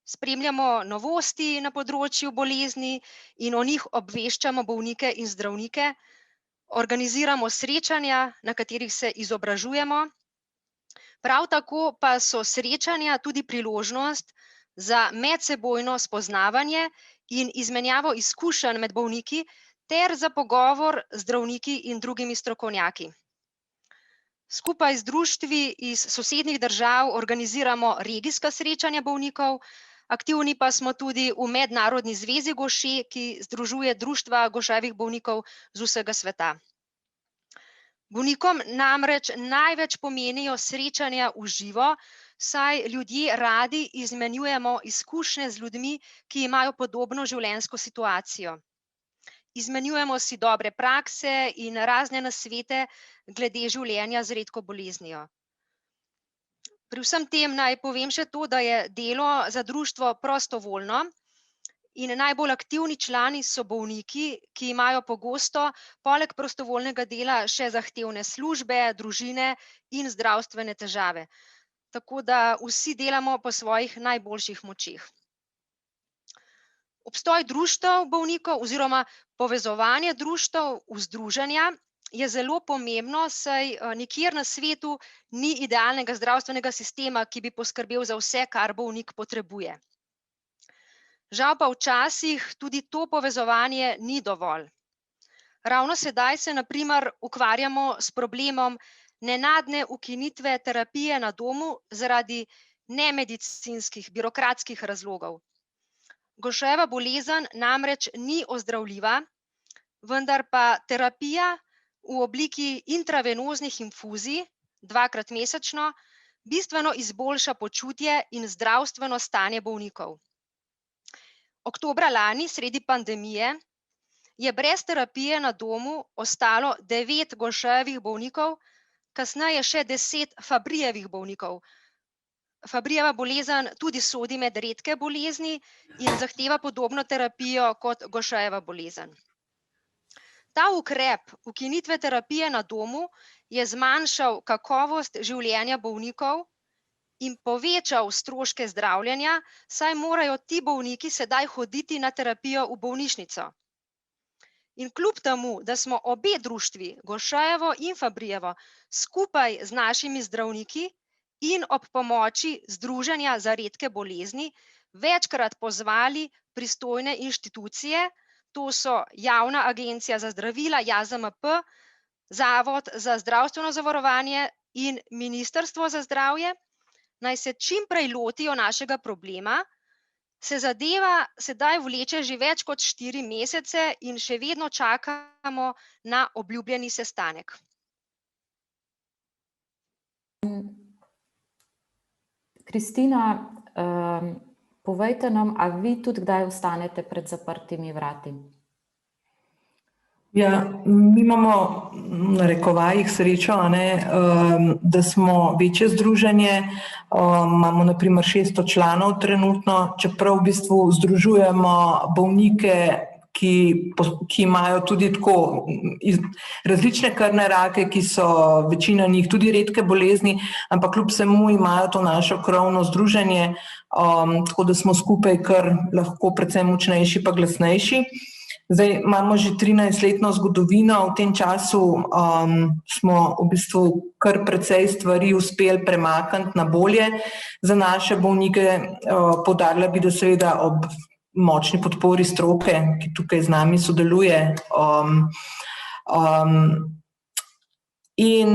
Spremljamo novosti na področju bolezni in o njih obveščamo bolnike in zdravnike, organiziramo srečanja, na katerih se izobražujemo. Prav tako pa so srečanja tudi priložnost za medsebojno spoznavanje in izmenjavo izkušenj med bolniki ter za pogovor z zdravniki in drugimi strokovnjaki. Skupaj z društvi iz sosednjih držav organiziramo regijska srečanja bolnikov, aktivni pa smo tudi v Mednarodni zvezi Gaucher, ki združuje društva Gaucherjevih bolnikov z vsega sveta. Bolnikom namreč največ pomenijo srečanja v živo, saj ljudje radi izmenjujemo izkušnje z ljudmi, ki imajo podobno življenjsko situacijo. Izmenjujemo si dobre prakse in razne nasvete glede življenja z redko boleznijo. Pri vsem tem naj povem še to, da je delo za društvo prostovoljno in najbolj aktivni člani so bolniki, ki imajo pogosto poleg prostovoljnega dela še zahtevne službe, družine in zdravstvene težave. Tako da vsi delamo po svojih najboljših močeh. Obstoj društev bolnikov oziroma povezovanje društev v združenja je zelo pomembno, saj nikjer na svetu ni idealnega zdravstvenega sistema, ki bi poskrbel za vse, kar bolnik potrebuje. Žal pa včasih tudi to povezovanje ni dovolj. Ravno sedaj se na primer ukvarjamo s problemom nenadne ukinitve terapije na domu zaradi nemedicinskih, birokratskih razlogov. Gaucherjeva bolezen namreč ni ozdravljiva, vendar pa terapija v obliki intravenoznih infuzij 2-krat mesečno bistveno izboljša počutje in zdravstveno stanje bolnikov. Oktobra lani, sredi pandemije, je brez terapije na domu ostalo 9 Gaucherjevih bolnikov, kasneje še 10 Fabryjevih bolnikov. Fabrijeva bolezen tudi sodi med redke bolezni in zahteva podobno terapijo kot Gošejeva bolezen. Ta ukrep ukinitve terapije na domu je zmanjšal kakovost življenja bolnikov in povečal stroške zdravljenja, saj morajo ti bolniki sedaj hoditi na terapijo v bolnišnico. In kljub temu, da smo obe društvi, Gošejevo in Fabrijevo, skupaj z našimi zdravniki in ob pomoči Združenja za redke bolezni večkrat pozvali pristojne inštitucije, to so Javna agencija za zdravila, JAZMP, Zavod za zdravstveno zavarovanje in Ministrstvo za zdravje, naj se čim prej lotijo našega problema, se zadeva sedaj vleče že več kot 4 mesece in še vedno čakamo na obljubljeni sestanek. Kristina, povejte nam, a vi tudi kdaj ostanete pred zaprtimi vrati? Ja, mi imamo v narekovajih srečo, da smo večje združenje, imamo na primer 600 članov trenutno, čeprav v bistvu združujemo bolnike, ki imajo tudi tako različne krvne rake, ki so večina njih tudi redke bolezni, ampak kljub vsemu imajo to našo krovno združenje, tako da smo skupaj kar lahko predvsem močnejši pa glasnejši. Zdaj imamo že 13-letno zgodovino, v tem času smo v bistvu kar precej stvari uspeli premakniti na bolje za naše bolnike. Poudarila bi, da seveda ob močni podpori stroke, ki tukaj z nami sodeluje. In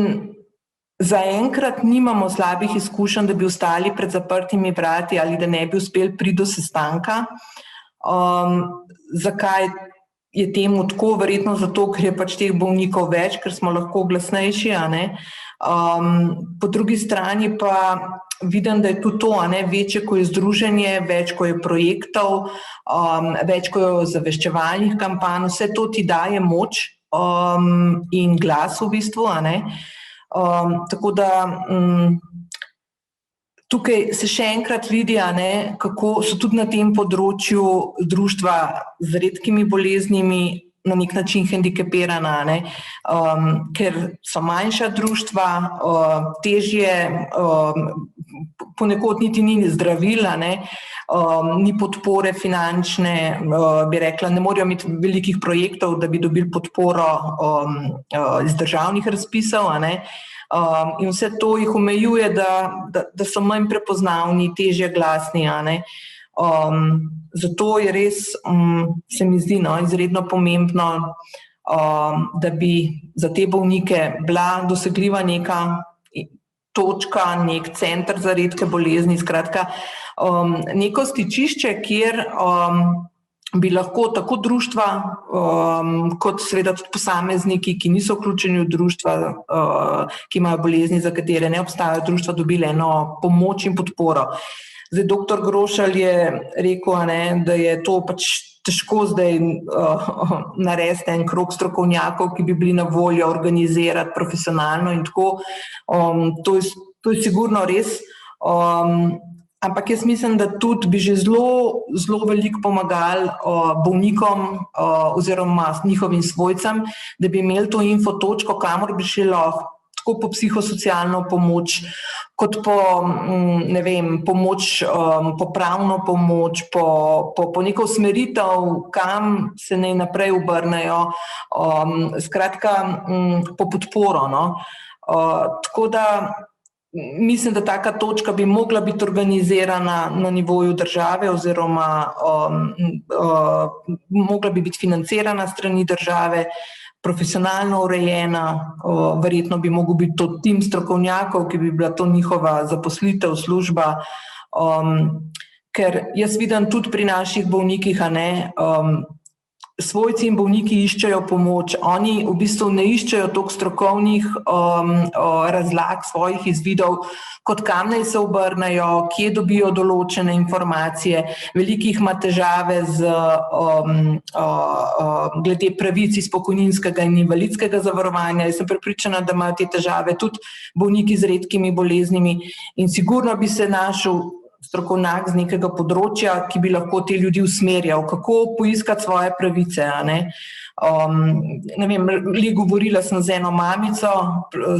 zaenkrat nimamo slabih izkušenj, da bi ostali pred zaprtimi vrati ali da ne bi uspeli priti do sestanka. Zakaj je temu tako? Verjetno zato, ker je pač teh bolnikov več, ker smo lahko glasnejši, po drugi strani pa vidim, da je tudi to, večje, ko je združenje, več, ko je projektov, več, ko je zaveščevalnih kampanj, vse to ti daje moč in glas v bistvu, tako da tukaj se še enkrat vidi, kako so tudi na tem področju društva z redkimi boleznimi na nek način hendikepirana, ker so manjša društva, težje, ponekod niti ni zdravil, ni podpore finančne, bi rekla, ne morejo imeti velikih projektov, da bi dobili podporo iz državnih razpisov, in vse to jih omejuje, da so manj prepoznavni, težje glasni. Zato je res, se mi zdi, izredno pomembno, da bi za te bolnike bila dosegljiva neka točka, nek center za redke bolezni, skratka, neko stičišče, kjer bi lahko tako društva, kot seveda tudi posamezniki, ki niso vključeni v društva, ki imajo bolezni, za katere ne obstajajo društva, dobili eno pomoč in podporo. Zdaj, doktor Grošelj je rekel, da je to pač težko zdaj narediti en krog strokovnjakov, ki bi bili na voljo organizirati profesionalno in tako. To je sigurno res. Ampak jaz mislim, da tudi bi že zelo veliko pomagali bolnikom oziroma njihovim svojcem, da bi imeli to infotočko, kamor bi šli lahko, tako po psihosocialno pomoč, kot po, ne vem, pomoč, po pravno pomoč, po neko usmeritev, kam se naj naprej obrnejo, skratka, po podporo. Tako da mislim, da taka točka bi mogla biti organizirana na nivoju države oziroma mogla bi biti financirana strani države, profesionalno urejena, verjetno bi mogel biti to tim strokovnjakov, ki bi bila to njihova zaposlitev, služba, ker jaz vidim tudi pri naših bolnikih, svojci in bolniki iščejo pomoč. Oni v bistvu ne iščejo toliko strokovnih razlag svojih izvidov, kot kam naj se obrnejo, kje dobijo določene informacije. Veliko jih ima težave glede pravic iz pokojninskega in invalidskega zavarovanja. Jaz sem prepričana, da imajo te težave tudi bolniki z redkimi boleznimi in sigurno bi se našel strokovnjak z nekega področja, ki bi lahko te ljudi usmerjal, kako poiskati svoje pravice. Ne vem, govorila sem z eno mamico,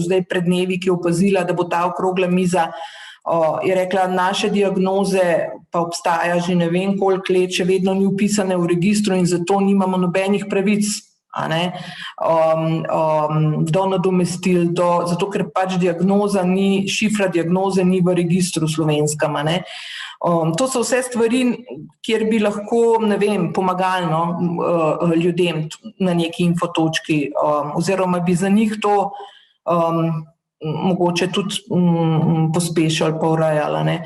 zdaj pred dnevi, ki je opazila, da bo ta okrogla miza, je rekla, naše diagnoze pa obstaja že ne vem koliko let, še vedno ni vpisane v registru in zato nimamo nobenih pravic. Do nadomestil, zato ker pač diagnoza ni, šifra diagnoze ni v registru slovenskem. To so vse stvari, kjer bi lahko, ne vem, pomagali ljudem na neki infotočki, oziroma bi za njih to mogoče tudi pospešili, pa urejali.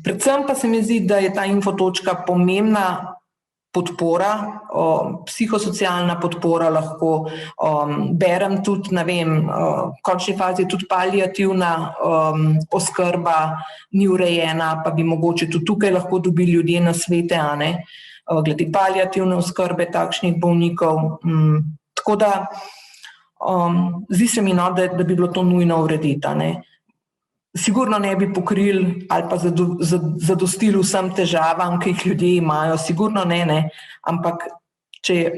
Predvsem pa se mi zdi, da je ta infotočka pomembna podpora, psihosocialna podpora lahko, berem tudi, ne vem, v končni fazi tudi paliativna oskrba ni urejena, pa bi mogoče tudi tukaj lahko dobili ljudje nasvete, glede paliativne oskrbe takšnih bolnikov. Tako da zdi se mi, da bi bilo to nujno urediti. Sigurno ne bi pokrili ali pa zadostili vsem težavam, ki jih ljudje imajo, sigurno ne, ampak če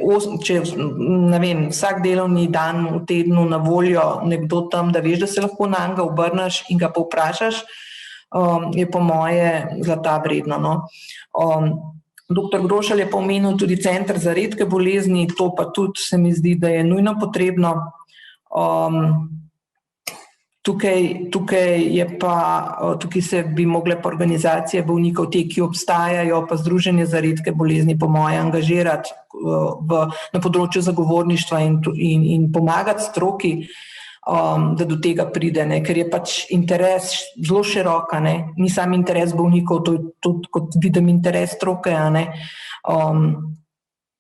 ne vem, vsak delovni dan v tednu na voljo nekdo tam, da veš, da se lahko na njega obrneš in ga povprašaš, je po moje zlata vredno. Dr. Grošelj je pa omenil tudi center za redke bolezni, to pa tudi se mi zdi, da je nujno potrebno. Tukaj se bi mogle pa organizacije bolnikov, te, ki obstajajo, pa Združenje za redke bolezni, po moje, angažirati na področju zagovorništva in pomagati stroki, da do tega pride, ker je pač interes zelo širok, ni sam interes bolnikov, to je tudi, kot vidim, interes stroke.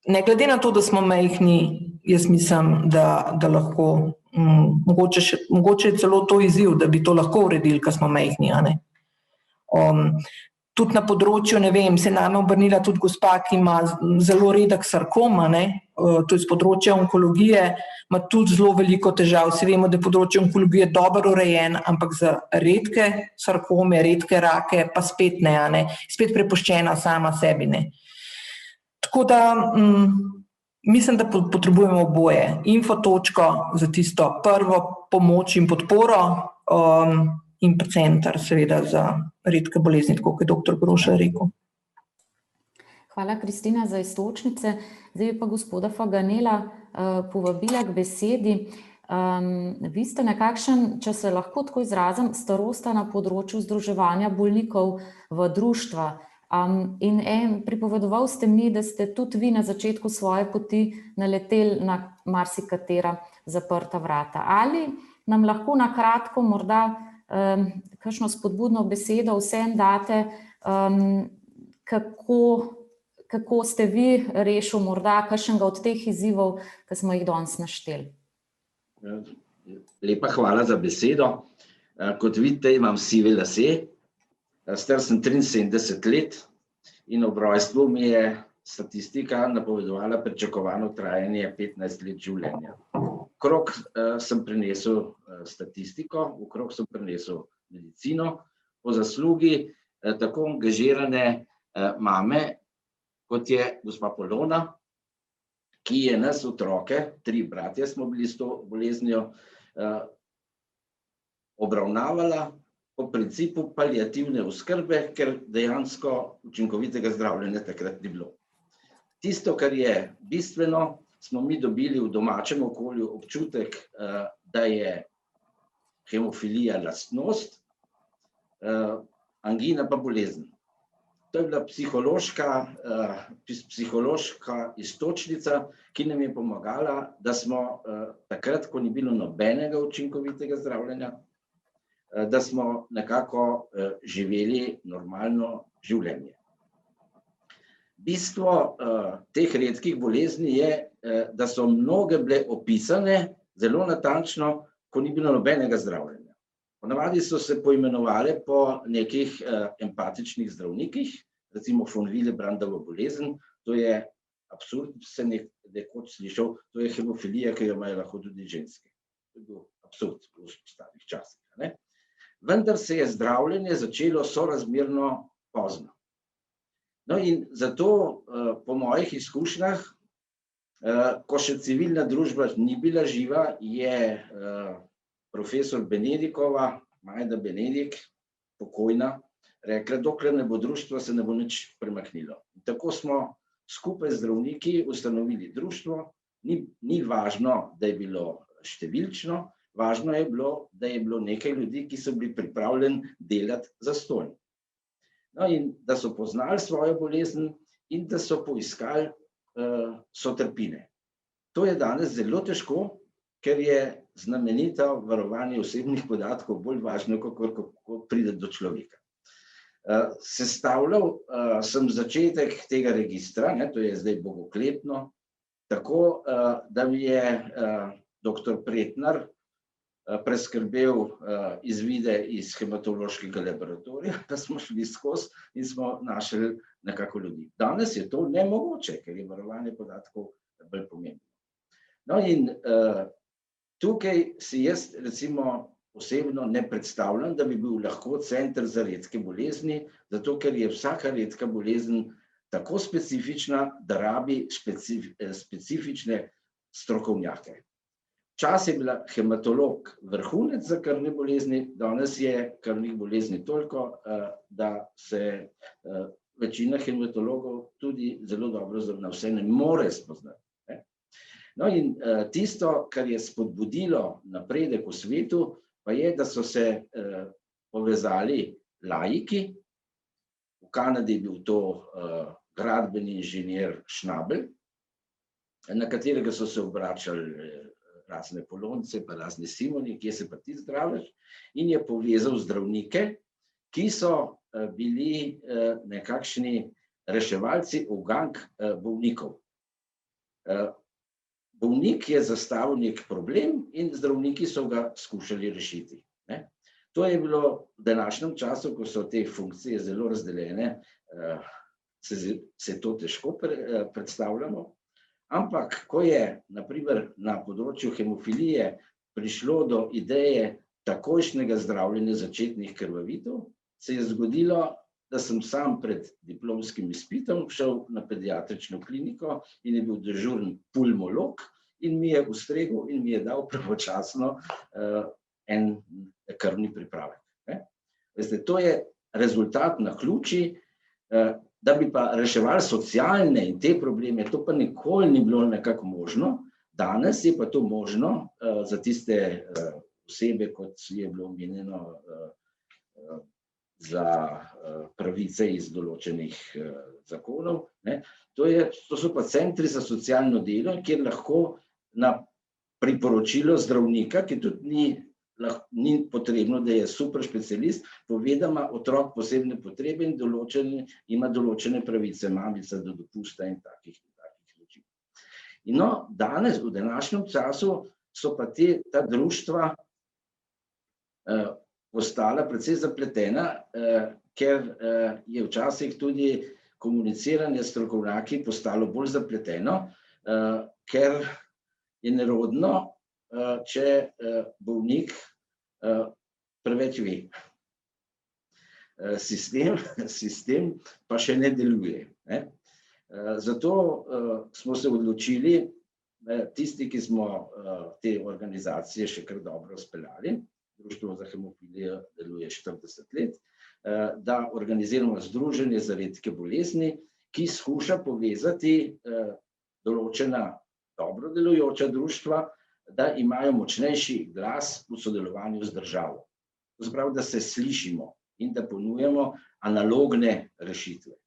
Ne glede na to, da smo majhni, jaz mislim, da lahko, mogoče je celo to izziv, da bi to lahko uredili, ko smo majhni. Tudi na področju, ne vem, se name obrnila tudi gospa, ki ima zelo redek sarkom, to je z področja onkologije, ima tudi zelo veliko težav. Vsi vemo, da je področje onkologije dobro urejen, ampak za redke sarkome, redke rake pa spet ne, spet prepuščena sama sebi. Tako da mislim, da potrebujemo oboje. Infotočko za tisto prvo pomoč in podporo in pa center seveda za redke bolezni, tako kot je dr. Grošelj rekel. Hvala, Kristina, za iztočnice. Zdaj bi pa gospoda Faganela povabila k besedi. Vi ste nekakšen, če se lahko tako izrazim, starosta na področju združevanja bolnikov v društva. In pripovedoval ste mi, da ste tudi vi na začetku svoje poti naleteli na marsikatera zaprta vrata. Ali nam lahko na kratko morda kakšno spodbudno besedo vsem date, kako ste vi rešili morda kakšnega od teh izzivov, ki smo jih danes našteli? Lepa hvala za besedo. Kot vidite, imam sive lase. Star sem 73 let in ob rojstvu mi je statistika napovedovala pričakovano trajanje 15 let življenja. Okrog sem prinesel statistiko, okrog sem prinesel medicino, po zaslugi tako angažirane mame, kot je gospa Polona, ki je nas otroke, 3 bratje smo bili s to boleznijo, obravnavala po principu paliativne oskrbe, ker dejansko učinkovitega zdravljenja takrat ni bilo. Tisto, kar je bistveno, smo mi dobili v domačem okolju občutek, da je hemofilija lastnost, angina pa bolezen. To je bila psihološka iztočnica, ki nam je pomagala, da smo takrat, ko ni bilo nobenega učinkovitega zdravljenja, da smo nekako živeli normalno življenje. Bistvo teh redkih bolezni je, da so mnoge bile opisane zelo natančno, ko ni bilo nobenega zdravljenja. Ponavadi so se poimenovali po nekih empatičnih zdravnikih, recimo von Willebrandova bolezen, to je absurd, se nekoč slišal, to je hemofilija, ki jo imajo lahko tudi ženske. To je bil absurd v starih časih. Ne? Vendar se je zdravljenje začelo sorazmerno pozno. No in zato, po mojih izkušnjah, ko še civilna družba ni bila živa, je profesor Benedikova, Majda Benedik, pokojna, rekla, dokler ne bo društva, se ne bo nič premaknilo. Tako smo skupaj z zdravniki ustanovili društvo, ni važno, da je bilo številčno, važno je bilo, da je bilo nekaj ljudi, ki so bili pripravljeni delati zastonj. No, in da so poznali svojo bolezen in da so poiskali sotrpine. To je danes zelo težko, ker je znamenito varovanje osebnih podatkov bolj važno, kako pride do človeka. Sestavljal sem začetek tega registra, to je zdaj bogokletno, tako da mi je doktor Pretnar preskrbel izvide iz hematološkega laboratorija, da smo šli skozi in smo našli nekako ljudi. Danes je to nemogoče, ker je varovanje podatkov bolj pomembno. No in tukaj si jaz recimo osebno ne predstavljam, da bi bil lahko center za redke bolezni, zato ker je vsaka redka bolezen tako specifična, da rabi specifične strokovnjake. Včasih je bila hematolog vrhunec za krvne bolezni, danes je krvnih bolezni toliko, da se večina hematologov tudi zelo dobro na vse ne more spoznati. No in tisto, kar je spodbudilo napredek v svetu, pa je, da so se povezali laiki. V Kanadi je bil to gradbeni inženir Schnabel, na katerega so se obračali razne Polonce, pa razne Simoni, kje se pa ti zdraviš, in je povezal zdravnike, ki so bili nekakšni reševalci ugank bolnikov. Bolnik je zastavil nek problem in zdravniki so ga skušali rešiti. To je bilo v današnjem času, ko so te funkcije zelo razdeljene, se to težko predstavljamo. Ampak, ko je, na primer, na področju hemofilije prišlo do ideje takojšnjega zdravljenja začetnih krvavitev, se je zgodilo, da sem sam pred diplomskim izpitom šel na pediatrično kliniko in je bil dežurni pulmolog in mi je ustregel in mi je dal pravočasno en krvni pripravek. Veste, to je rezultat naključij. Da bi pa reševali socialne in te probleme, to pa nikoli ni bilo nekako možno. Danes je pa to možno za tiste osebe, kot je bilo omenjeno, za pravice iz določenih zakonov. To so pa centri za socialno delo, kjer lahko na priporočilo zdravnika, ki tudi ni potrebno, da je super specialist, pove, da ima otrok posebne potrebe in ima določene pravice, mamica do dopusta in takih reči. In no, danes, v današnjem času, so pa ta društva postala precej zapletena, ker je včasih tudi komuniciranje s strokovnjaki postalo bolj zapleteno, ker je nerodno, če bolnik preveč ve. Sistem pa še ne deluje. Zato smo se odločili, tisti, ki smo te organizacije še kar dobro speljali, Društvo za hemofilijo deluje 40 let, da organiziramo združenje za redke bolezni, ki skuša povezati določena dobro delujoča društva, da imajo močnejši glas v sodelovanju z državo. To se pravi, da se slišimo in da ponujamo analogne rešitve.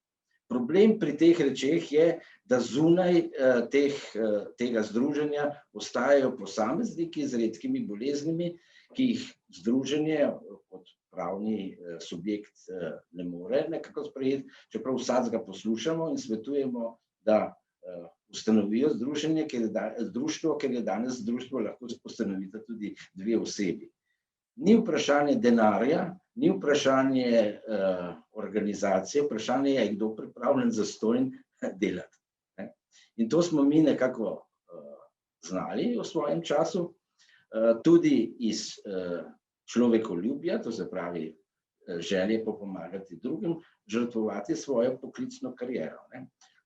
Problem pri teh rečeh je, da zunaj tega združenja ostajajo posamezniki z redkimi boleznimi, ki jih združenje od pravni subjekt ne more nekako sprejeti, čeprav vsakega poslušamo in svetujemo, da ustanovijo društvo, ker je danes društvo lahko ustanovita tudi 2 osebi. Ni vprašanje denarja, ni vprašanje organizacije, vprašanje je, kdo pripravljen zastonj delati. In to smo mi nekako znali v svojem času, tudi iz človekoljubja, to se pravi želje pomagati drugim, žrtvovati svojo poklicno kariero.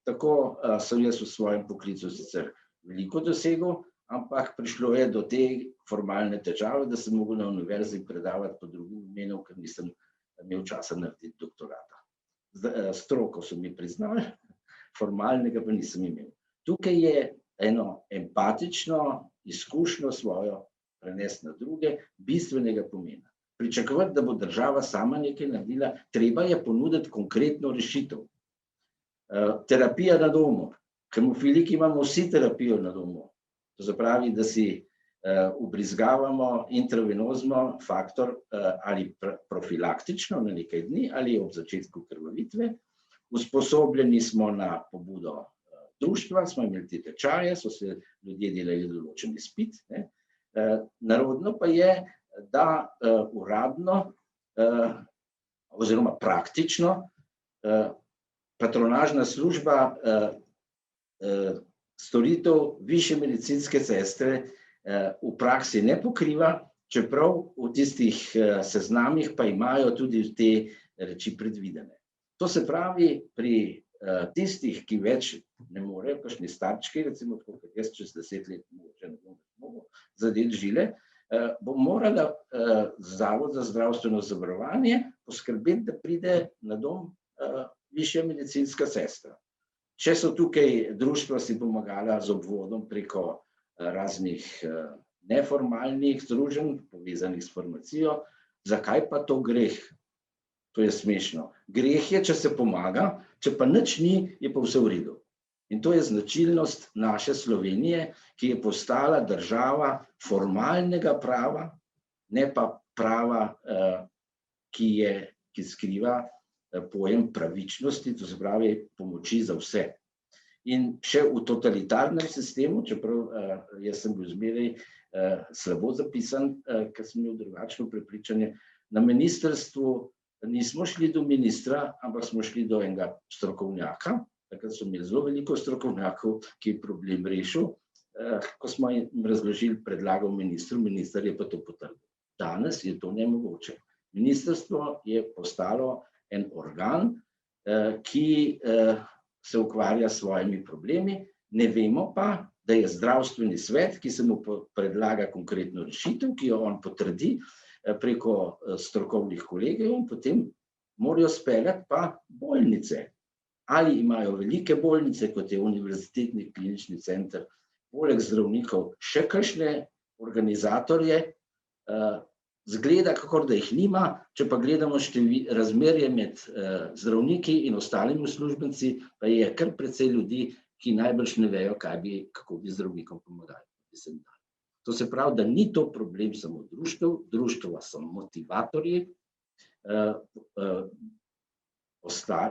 Tako sem jaz v svojem poklicu sicer veliko dosegel, ampak prišlo je do te formalne težave, da sem mogel na univerzi predavati pod drugim imenom, ker nisem imel časa narediti doktorata. Stroko so mi priznali, formalnega pa nisem imel. Tukaj je eno empatično izkušnjo svojo prenesti na druge, bistvenega pomena. Pričakovati, da bo država sama nekaj naredila, treba je ponuditi konkretno rešitev. Terapija na domu. Hemofiliki imamo vsi terapijo na domu. To se pravi, da si ubrizgavamo intravenozno faktor ali profilaktično na nekaj dni ali ob začetku krvavitve. Usposobljeni smo na pobudo društva, smo imeli te tečaje, so se ljudje delali določen izpit. Narodno pa je, da uradno oziroma praktično patronažna služba storitev višje medicinske sestre v praksi ne pokriva, čeprav v tistih seznamih pa imajo tudi te reči predvidene. To se pravi, pri tistih, ki več ne morejo, kakšni starčki, recimo tako kot jaz čez 10 let mogoče ne bom mogel zadeti žile, bo morala Zavod za zdravstveno zavarovanje poskrbeti, da pride na dom višja medicinska sestra. Če so tukaj društva si pomagala z obvodom preko raznih neformalnih združenj, povezanih s farmacijo, zakaj pa to greh? To je smešno. Greh je, če se pomaga, če pa nič ni, je pa vse v redu. In to je značilnost naše Slovenije, ki je postala država formalnega prava, ne pa prava, ki skriva pojem pravičnosti, to se pravi pomoči za vse. In še v totalitarnem sistemu, čeprav jaz sem bil zmeraj slabo zapisan, ker sem imel drugačno prepričanje, na ministrstvu nismo šli do ministra, ampak smo šli do enega strokovnjaka, takrat so imeli zelo veliko strokovnjakov, ki je problem rešil, ko smo jim razložili, predlagal ministru, minister je pa to potrdil. Danes je to nemogoče. Ministrstvo je postalo en organ, ki se ukvarja s svojimi problemi, ne vemo pa, da je zdravstveni svet, ki se mu predlaga konkretno rešitev, ki jo on potrdi preko strokovnih kolegov in potem morajo speljati pa bolnice. Ali imajo velike bolnice, kot je Univerzitetni klinični center, poleg zdravnikov še kakšne organizatorje, zgleda, kakor da jih nima, če pa gledamo razmerje med zdravniki in ostalimi uslužbenci, pa je kar precej ljudi, ki najbrž ne vejo, kako bi zdravnikom pomagali. To se pravi, da ni to problem samo društev, društva so motivatorji,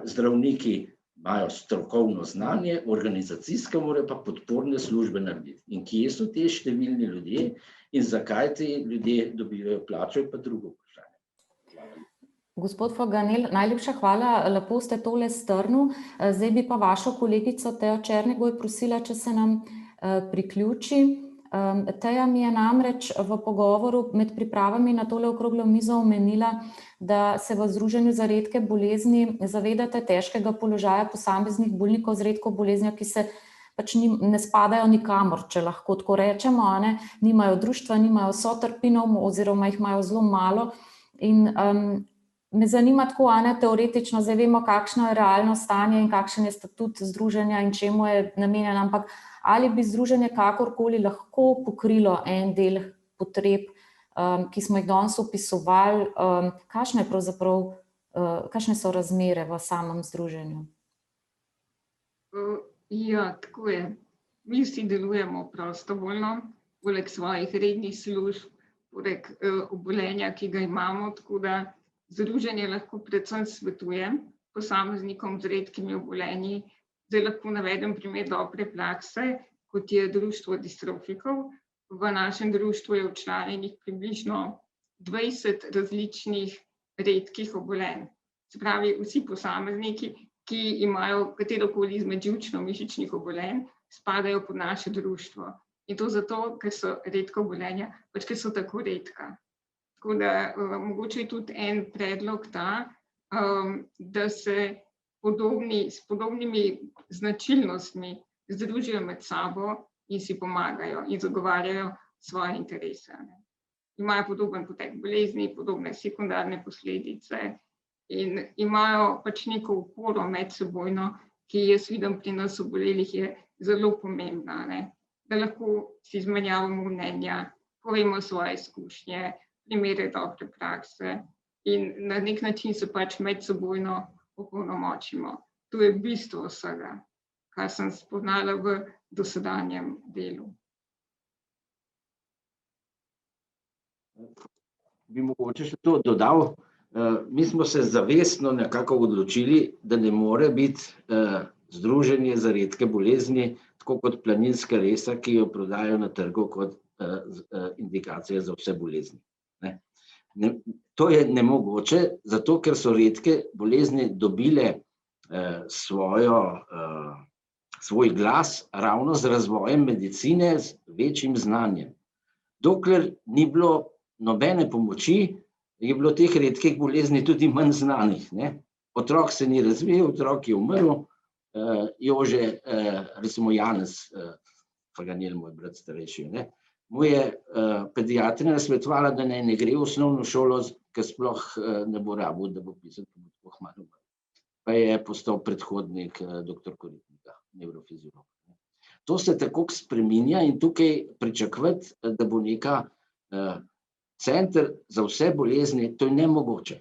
zdravniki imajo strokovno znanje, organizacijske morajo pa podporne službe narediti. In kje so te številni ljudje in zakaj ti ljudje dobivajo plačo, je pa drugo vprašanje. Gospod Faganel, najlepša hvala, lepo ste tole strnil. Zdaj bi pa vašo kolegico Tejo Černigoj prosila, če se nam priključi. Teja mi je namreč v pogovoru med pripravami na tole okroglo mizo omenila, da se v Združenju za redke bolezni zavedate težkega položaja posameznih bolnikov z redko boleznijo, ki se pač ne spadajo nikamor, če lahko tako rečemo, nimajo društva, nimajo sotrpinov oziroma jih imajo zelo malo. In me zanima tako, teoretično, zdaj vemo, kakšno je realno stanje in kakšen je statut združenja in čemu je namenjen, ampak ali bi združenje kakorkoli lahko pokrilo en del potreb, ki smo jih danes opisovali, kakšne so razmere v samem združenju? Ja, tako je. Mi vsi delujemo prostovoljno, poleg svojih rednih služb, poleg obolenja, ki ga imamo, tako da Združenje lahko predvsem svetuje posameznikom z redkimi obolenji. Zdaj lahko navedem primer dobre prakse, kot je Društvo distrofikov. V našem društvu je včlanjenih približno 20 različnih redkih obolenj. Se pravi, vsi posamezniki, ki imajo katerokoli izmed živčno-mišičnih obolenj, spadajo pod naše društvo. In to zato, ker so redka obolenja, pač ker so tako redka. Tako da mogoče je tudi en predlog ta, da se s podobnimi značilnostmi združijo med sabo in si pomagajo in zagovarjajo svoje interese. Imajo podoben potek bolezni, podobne sekundarne posledice in imajo pač neko oporo medsebojno, ki jaz vidim pri nas obolelih je zelo pomembna, ne? Da lahko si izmenjavamo mnenja, povemo svoje izkušnje, primere dobre prakse in na nek način se pač medsebojno opolnomočimo. To je bistvo vsega, kar sem spoznala v dosedanjem delu. Bi mogoče še to dodal. Mi smo se zavestno nekako odločili, da ne more biti združenje za redke bolezni, tako kot planinska resa, ki jo prodajajo na trgu kot indikacija za vse bolezni. To je nemogoče, zato ker so redke bolezni dobile svoj glas ravno z razvojem medicine, z večjim znanjem. Dokler ni bilo nobene pomoči, je bilo teh redkih bolezni tudi manj znanih. Otrok se ni razvijal, otrok je umrl, Jože, recimo Janez Faganel, moj brat starejši, mu je pediatrija svetovala, da ne gre v osnovno šolo, ker sploh ne bo rabil, da bo pisal, da bo hmalo umrl. Pa je postal predhodnik doktor Koritnika, nevrofiziolog. To se tako spreminja in tukaj pričakovati, da bo neka center za vse bolezni, to je nemogoče.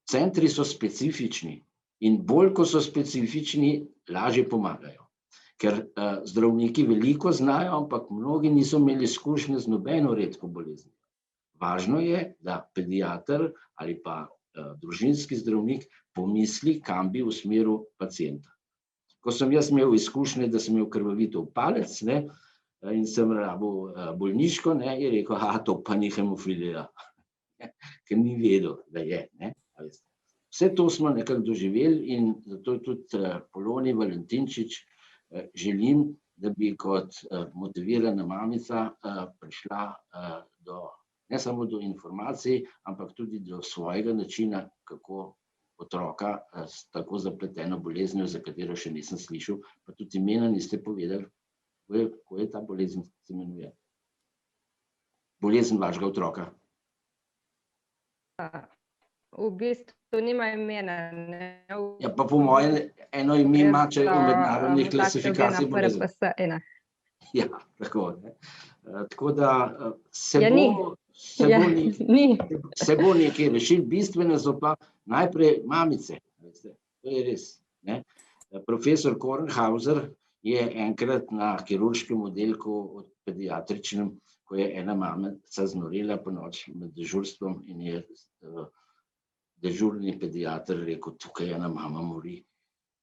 Centri so specifični in bolj, ko so specifični, lažje pomagajo. Ker zdravniki veliko znajo, ampak mnogi niso imeli izkušnje z nobeno redko bolezni. Važno je, da pediater ali pa družinski zdravnik pomisli, kam bi usmeril pacienta. Ko sem jaz imel izkušnje, da sem imel krvavitev palec, in sem rabil bolniško, je rekel, to pa ni hemofilija, ker ni vedel, da je. Vse to smo nekako doživeli in zato tudi Poloni Valentinčič želim, da bi kot motivirana mamica prišla ne samo do informacij, ampak tudi do svojega načina, kako otroka s tako zapleteno boleznijo, za katero še nisem slišal, pa tudi imena niste povedali, kako je ta bolezen se imenuje. Bolezen vašega otroka. V bistvu nima imena. Ja, pa po mojem eno ime ima, če je v mednarodnih klasifikacij bolezen. Ja, tako. Tako da se bo nekaj rešil, bistveno so pa najprej mamice. To je res. Profesor Kornhauser je enkrat na kirurškem oddelku od pediatričnem, ko je ena mamica znorela po noči med dežurstvom in je dežurni pediater rekel, tukaj ena mama mori,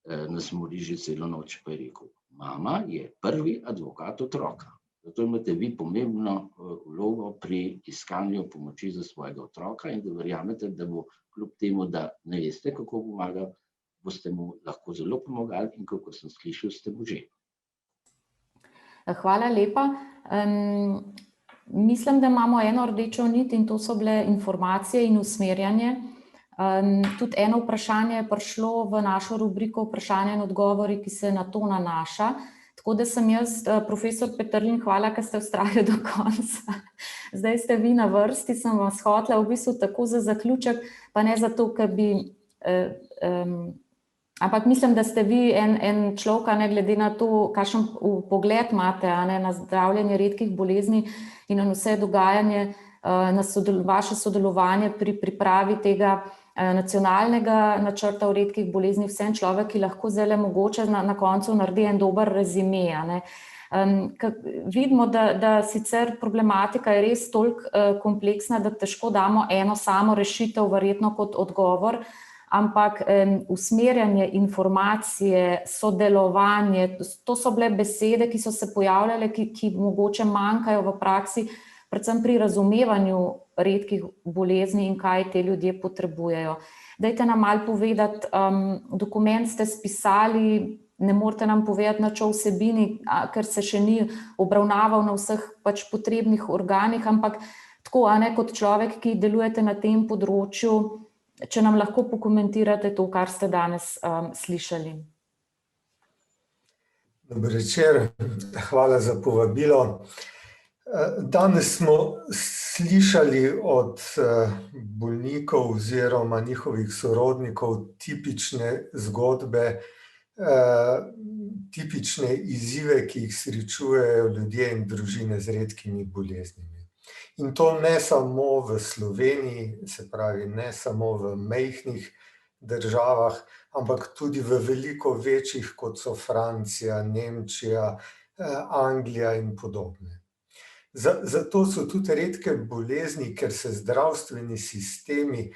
nas mori že celo noč, pa je rekel, mama je prvi advokat otroka. Zato imate vi pomembno vlogo pri iskanju pomoči za svojega otroka in da verjamete, da bo kljub temu, da ne veste, kako pomaga, boste mu lahko zelo pomagali in kako sem slišal, ste mu že. Hvala lepa. Mislim, da imamo eno rdečo nit in to so bile informacije in usmerjanje. Tudi eno vprašanje je prišlo v našo rubriko vprašanja in odgovori, ki se na to nanaša. Tako da sem jaz, profesor Peterlin, hvala, ker ste vztrajali do konca. Zdaj ste vi na vrsti, sem vas hotela v bistvu tako za zaključek, pa ne zato, ker bi... Ampak mislim, da ste vi en človek, ne glede na to, kakšen pogled imate na zdravljenje redkih bolezni in na vse dogajanje, na vaše sodelovanje pri pripravi tega nacionalnega načrta o redkih boleznih vseeno človek, ki lahko zdajle mogoče na koncu naredi en dober rezime, a ne. Vidimo, da sicer problematika je res toliko kompleksna, da težko damo eno samo rešitev, verjetno kot odgovor, ampak usmerjanje informacije, sodelovanje, to so bile besede, ki so se pojavljale, ki mogoče manjkajo v praksi, predvsem pri razumevanju redkih bolezni in kaj te ljudje potrebujejo. Dajte nam malo povedati, dokument ste spisali, ne morete nam povedati nič o vsebini, ker se še ni obravnaval na vseh pač potrebnih organih, ampak tako, a ne, kot človek, ki delujete na tem področju, če nam lahko pokomentirate to, kar ste danes slišali. Dober večer, hvala za povabilo. Danes smo slišali od bolnikov oziroma njihovih sorodnikov tipične zgodbe, tipične izzive, ki jih srečujejo ljudje in družine z redkimi boleznimi. In to ne samo v Sloveniji, se pravi ne samo v majhnih državah, ampak tudi v veliko večjih, kot so Francija, Nemčija, Anglija in podobne. Zato so tudi redke bolezni, ker se zdravstveni sistemi,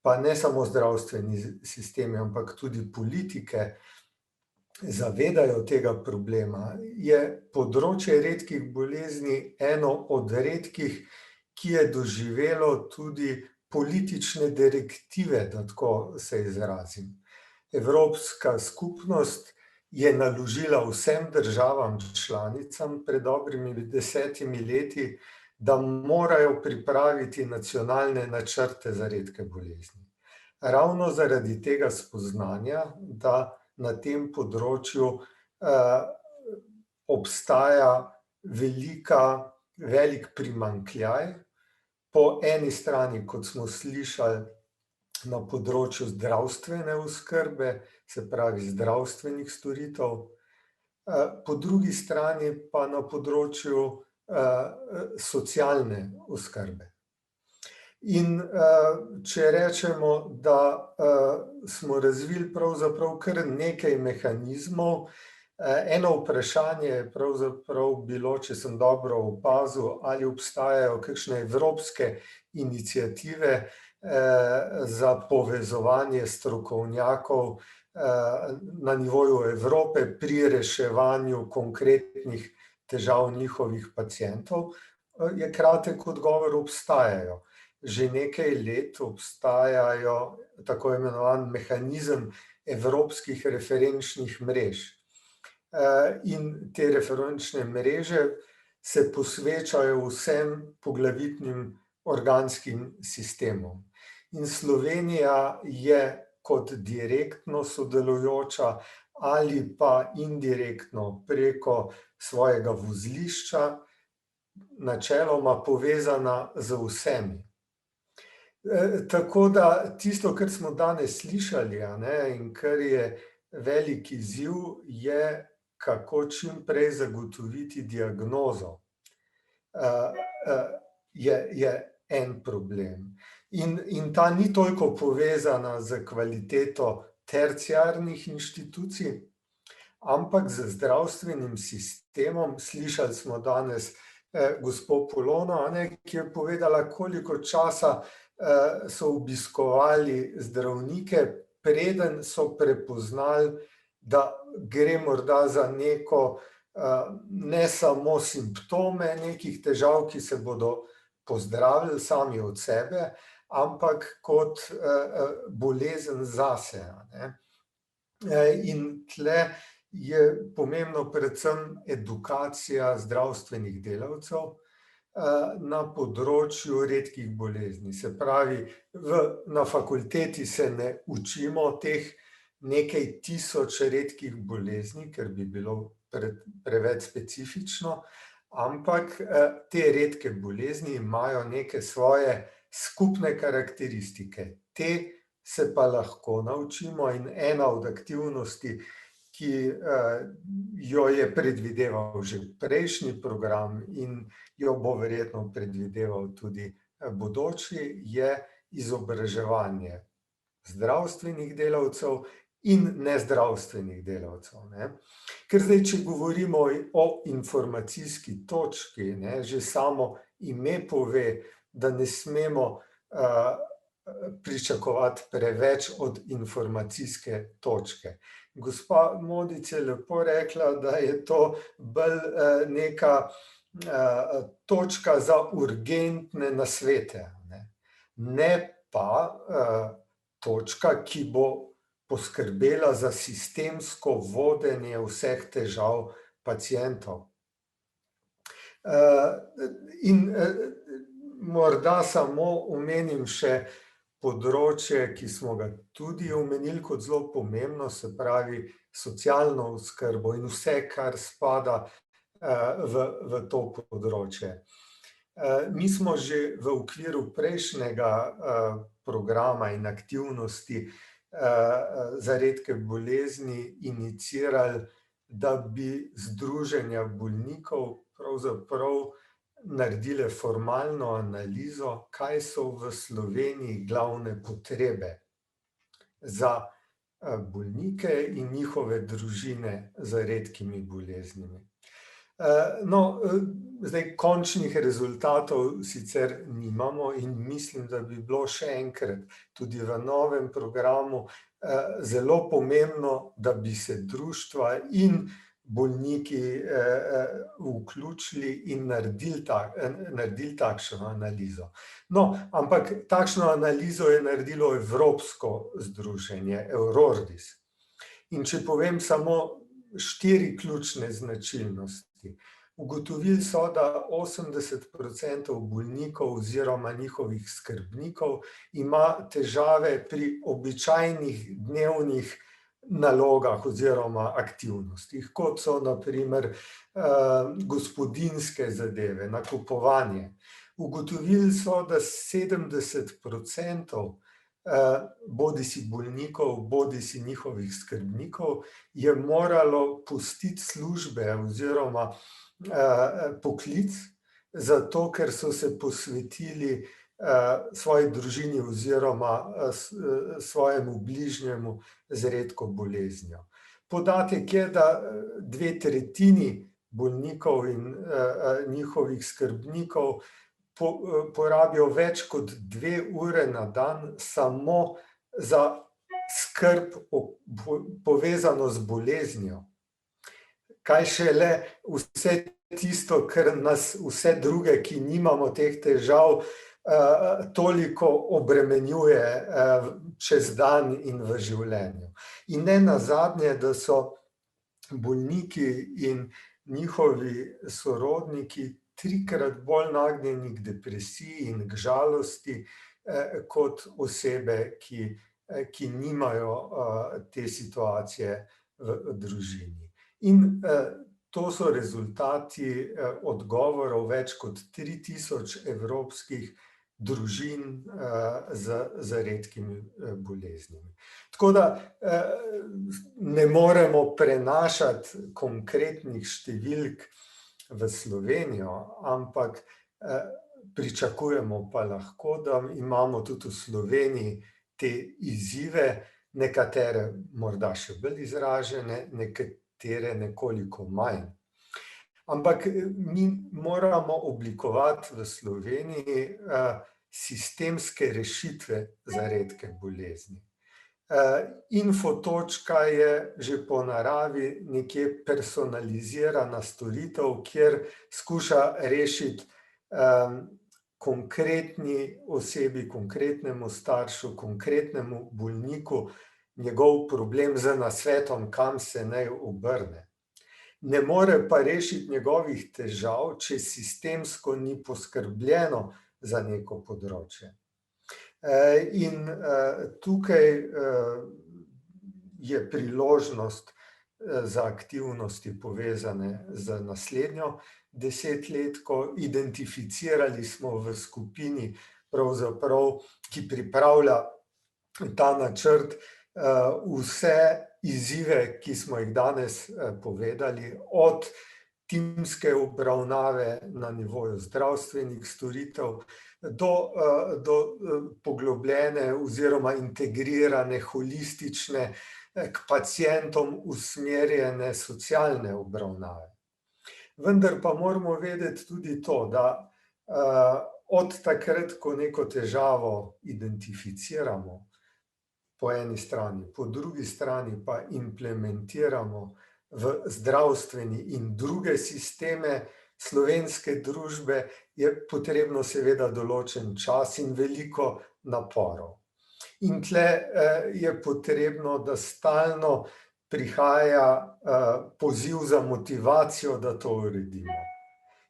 pa ne samo zdravstveni sistemi, ampak tudi politike, zavedajo tega problema. Je področje redkih bolezni eno od redkih, ki je doživelo tudi politične direktive, da tako se izrazim. Evropska skupnost je naložila vsem državam članicam pred dobrimi 10 leti, da morajo pripraviti nacionalne načrte za redke bolezni. Ravno zaradi tega spoznanja, da na tem področju obstaja velik primanjkljaj, po eni strani, kot smo slišali, na področju zdravstvene oskrbe, se pravi zdravstvenih storitev, po drugi strani pa na področju socialne oskrbe. In če rečemo, da smo razvili pravzaprav kar nekaj mehanizmov, eno vprašanje je pravzaprav bilo, če sem dobro opazil, ali obstajajo kakšne evropske iniciative za povezovanje strokovnjakov na nivoju Evrope pri reševanju konkretnih težav njihovih pacientov, je kratek odgovor: obstajajo. Že nekaj let obstajajo tako imenovan mehanizem evropskih referenčnih mrež. In te referenčne mreže se posvečajo vsem poglavitnim organskim sistemom. In Slovenija je kot direktno sodelujoča ali pa indirektno preko svojega vozlišča načeloma povezana z vsemi. Tako da tisto, kar smo danes slišali, in kar je velik izziv, je, kako čim prej zagotoviti diagnozo, je en problem. In ta ni toliko povezana z kvaliteto terciarnih inštitucij, ampak z zdravstvenim sistemom. Slišali smo danes gospo Polono, ki je povedala, koliko časa so obiskovali zdravnike, preden so prepoznali, da gre morda za neko, ne samo simptome nekih težav, ki se bodo pozdravili sami od sebe, ampak kot bolezen zase. In tle je pomembno predvsem edukacija zdravstvenih delavcev na področju redkih bolezni. Se pravi, na fakulteti se ne učimo teh nekaj tisoč redkih bolezni, ker bi bilo preveč specifično, ampak te redke bolezni imajo neke svoje skupne karakteristike. Te se pa lahko naučimo in ena od aktivnosti, ki jo je predvideval že prejšnji program in jo bo verjetno predvideval tudi bodoči, je izobraževanje zdravstvenih delavcev in nezdravstvenih delavcev. Ne. Ker zdaj, če govorimo o informacijski točki, ne, že samo ime pove, da ne smemo pričakovati preveč od informacijske točke. Gospa Modic je lepo rekla, da je to bolj neka točka za urgentne nasvete, ne pa točka, ki bo poskrbela za sistemsko vodenje vseh težav pacientov. In morda samo omenim še področje, ki smo ga tudi omenili kot zelo pomembno, se pravi socialno oskrbo in vse, kar spada v to področje. Mi smo že v okviru prejšnjega programa in aktivnosti za redke bolezni inicirali, da bi združenja bolnikov pravzaprav naredile formalno analizo, kaj so v Sloveniji glavne potrebe za bolnike in njihove družine z redkimi boleznimi. No, zdaj končnih rezultatov sicer nimamo in mislim, da bi bilo še enkrat tudi v novem programu zelo pomembno, da bi se društva in bolniki vključili in naredili takšno analizo. No, ampak takšno analizo je naredilo Evropsko združenje Eurordis. In če povem samo 4 ključne značilnosti. Ugotovili so, da 80% bolnikov oziroma njihovih skrbnikov ima težave pri običajnih dnevnih nalogah oziroma aktivnostih, kot so na primer gospodinjske zadeve, nakupovanje. Ugotovili so, da 70% bodisi bolnikov, bodisi njihovih skrbnikov je moralo pustiti službe oziroma poklic, zato ker so se posvetili svoji družini oziroma svojemu bližnjemu z redko boleznijo. Podatek je, da 2/3 bolnikov in njihovih skrbnikov porabijo več kot 2 ure na dan samo za skrb povezano z boleznijo. Kaj šele vse tisto, kar nas vse druge, ki nimamo teh težav, toliko obremenjuje čez dan in v življenju. In ne nazadnje, da so bolniki in njihovi sorodniki 3-krat bolj nagnjeni k depresiji in k žalosti kot osebe, ki nimajo te situacije v družini. In to so rezultati odgovorov več kot 3000 evropskih družin z redkimi boleznimi. Tako da ne moremo prenašati konkretnih številk v Slovenijo, ampak pričakujemo pa lahko, da imamo tudi v Sloveniji te izzive, nekatere morda še bolj izražene, nekatere nekoliko manj. Ampak mi moramo oblikovati v Sloveniji sistemske rešitve za redke bolezni. Infotočka je že po naravi nekje personalizirana storitev, kjer skuša rešiti konkretni osebi, konkretnemu staršu, konkretnemu bolniku njegov problem z nasvetom, kam se naj obrne. Ne more pa rešiti njegovih težav, če sistemsko ni poskrbljeno za neko področje. In tukaj je priložnost za aktivnosti povezane z naslednjo desetletko. Identificirali smo v skupini, pravzaprav, ki pripravlja ta načrt, vse izzive, ki smo jih danes povedali, od timske obravnave na nivoju zdravstvenih storitev, do poglobljene oziroma integrirane, holistične, k pacientom usmerjene socialne obravnave. Vendar pa moramo vedeti tudi to, da od takrat, ko neko težavo identificiramo, po eni strani, po drugi strani pa implementiramo v zdravstveni in druge sisteme slovenske družbe, je potrebno seveda določen čas in veliko naporov. In tle je potrebno, da stalno prihaja poziv za motivacijo, da to uredimo.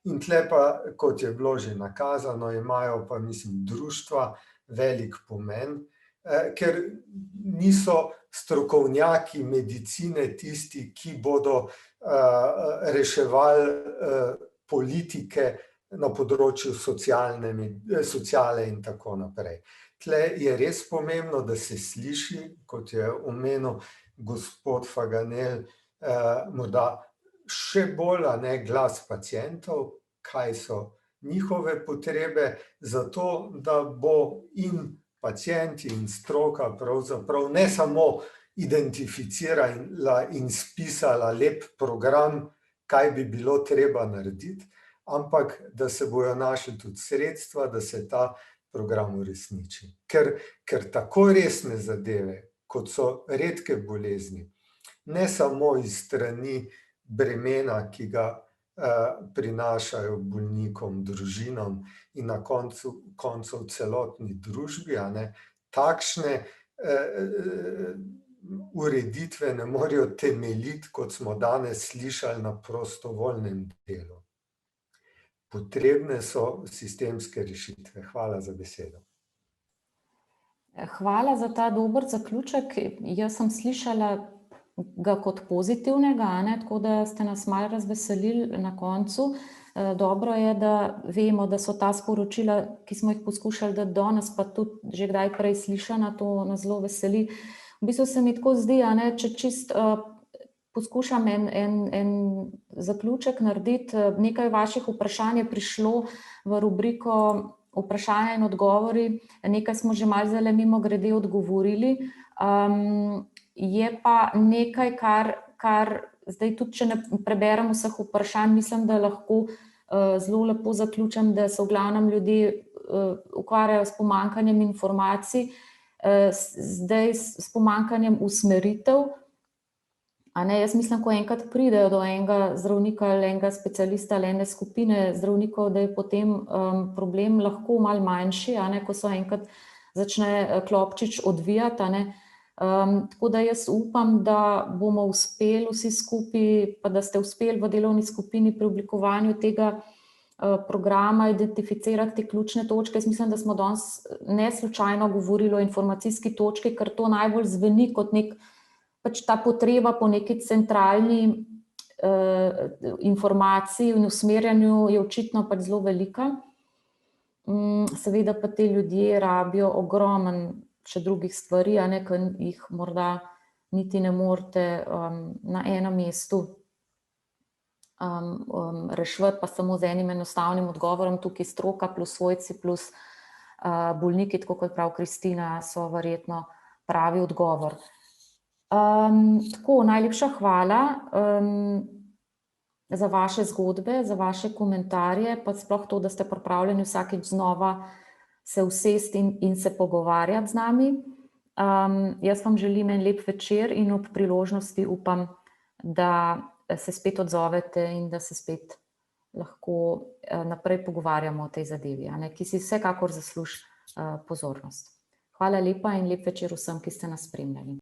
In tle pa, kot je bilo že nakazano, imajo pa, mislim, društva velik pomen, ker niso strokovnjaki medicine tisti, ki bodo reševali politike na področju sociale in tako naprej. Tle je res pomembno, da se sliši, kot je omenil gospod Faganel, morda še bolj glas pacientov, kaj so njihove potrebe, zato da bo in pacienti in stroka pravzaprav ne samo identificirala in spisala lep program, kaj bi bilo treba narediti, ampak da se bojo našli tudi sredstva, da se ta program uresniči. Ker tako resne zadeve, kot so redke bolezni, ne samo iz strani bremena, ki ga prinašajo bolnikom, družinam in na koncu celotni družbi, takšne ureditve ne morejo temeljiti, kot smo danes slišali, na prostovoljnem delu. Potrebne so sistemske rešitve. Hvala za besedo. Hvala za ta dober zaključek. Jaz sem slišala ga kot pozitivnega, tako da ste nas malo razveselili na koncu. Dobro je, da vemo, da so ta sporočila, ki smo jih poskušali dati danes, pa tudi že kdaj prej slišana, to nas zelo veseli. V bistvu se mi tako zdi, če čist poskušam en zaključek narediti, nekaj vaših vprašanj je prišlo v rubriko vprašanja in odgovori, nekaj smo že malo zdajle mimogrede odgovorili. Je pa nekaj, kar zdaj tudi, če ne preberem vseh vprašanj, mislim, da lahko zelo lepo zaključim, da se v glavnem ljudje ukvarjajo s pomanjkanjem informacij, zdaj s pomanjkanjem usmeritev. Jaz mislim, ko enkrat pridejo do enega zdravnika ali enega specialista ali ene skupine zdravnikov, da je potem problem lahko malo manjši, ko se enkrat začne klopčič odvijati. Tako da jaz upam, da bomo uspeli vsi skupaj, pa da ste uspeli v delovni skupini pri oblikovanju tega programa identificirati te ključne točke. Jaz mislim, da smo danes ne slučajno govorili o informacijski točki, ker to najbolj zveni kot ta potreba po neki centralni informaciji in usmerjanju je očitno zelo velika. Seveda pa te ljudje rabijo ogromen še drugih stvari, ki jih morda niti ne morete na enem mestu reševati, pa samo z enim enostavnim odgovorom, tukaj stroka plus svojci plus bolniki, tako kot pravi Kristina, so verjetno pravi odgovor. Tako, najlepša hvala za vaše zgodbe, za vaše komentarje, pa sploh to, da ste pripravljeni vsakič znova se usesti in se pogovarjati z nami. Jaz vam želim en lep večer in ob priložnosti upam, da se spet odzovete in da se spet lahko naprej pogovarjamo o tej zadevi, ki si vsekakor zasluži pozornost. Hvala lepa in lep večer vsem, ki ste nas spremljali.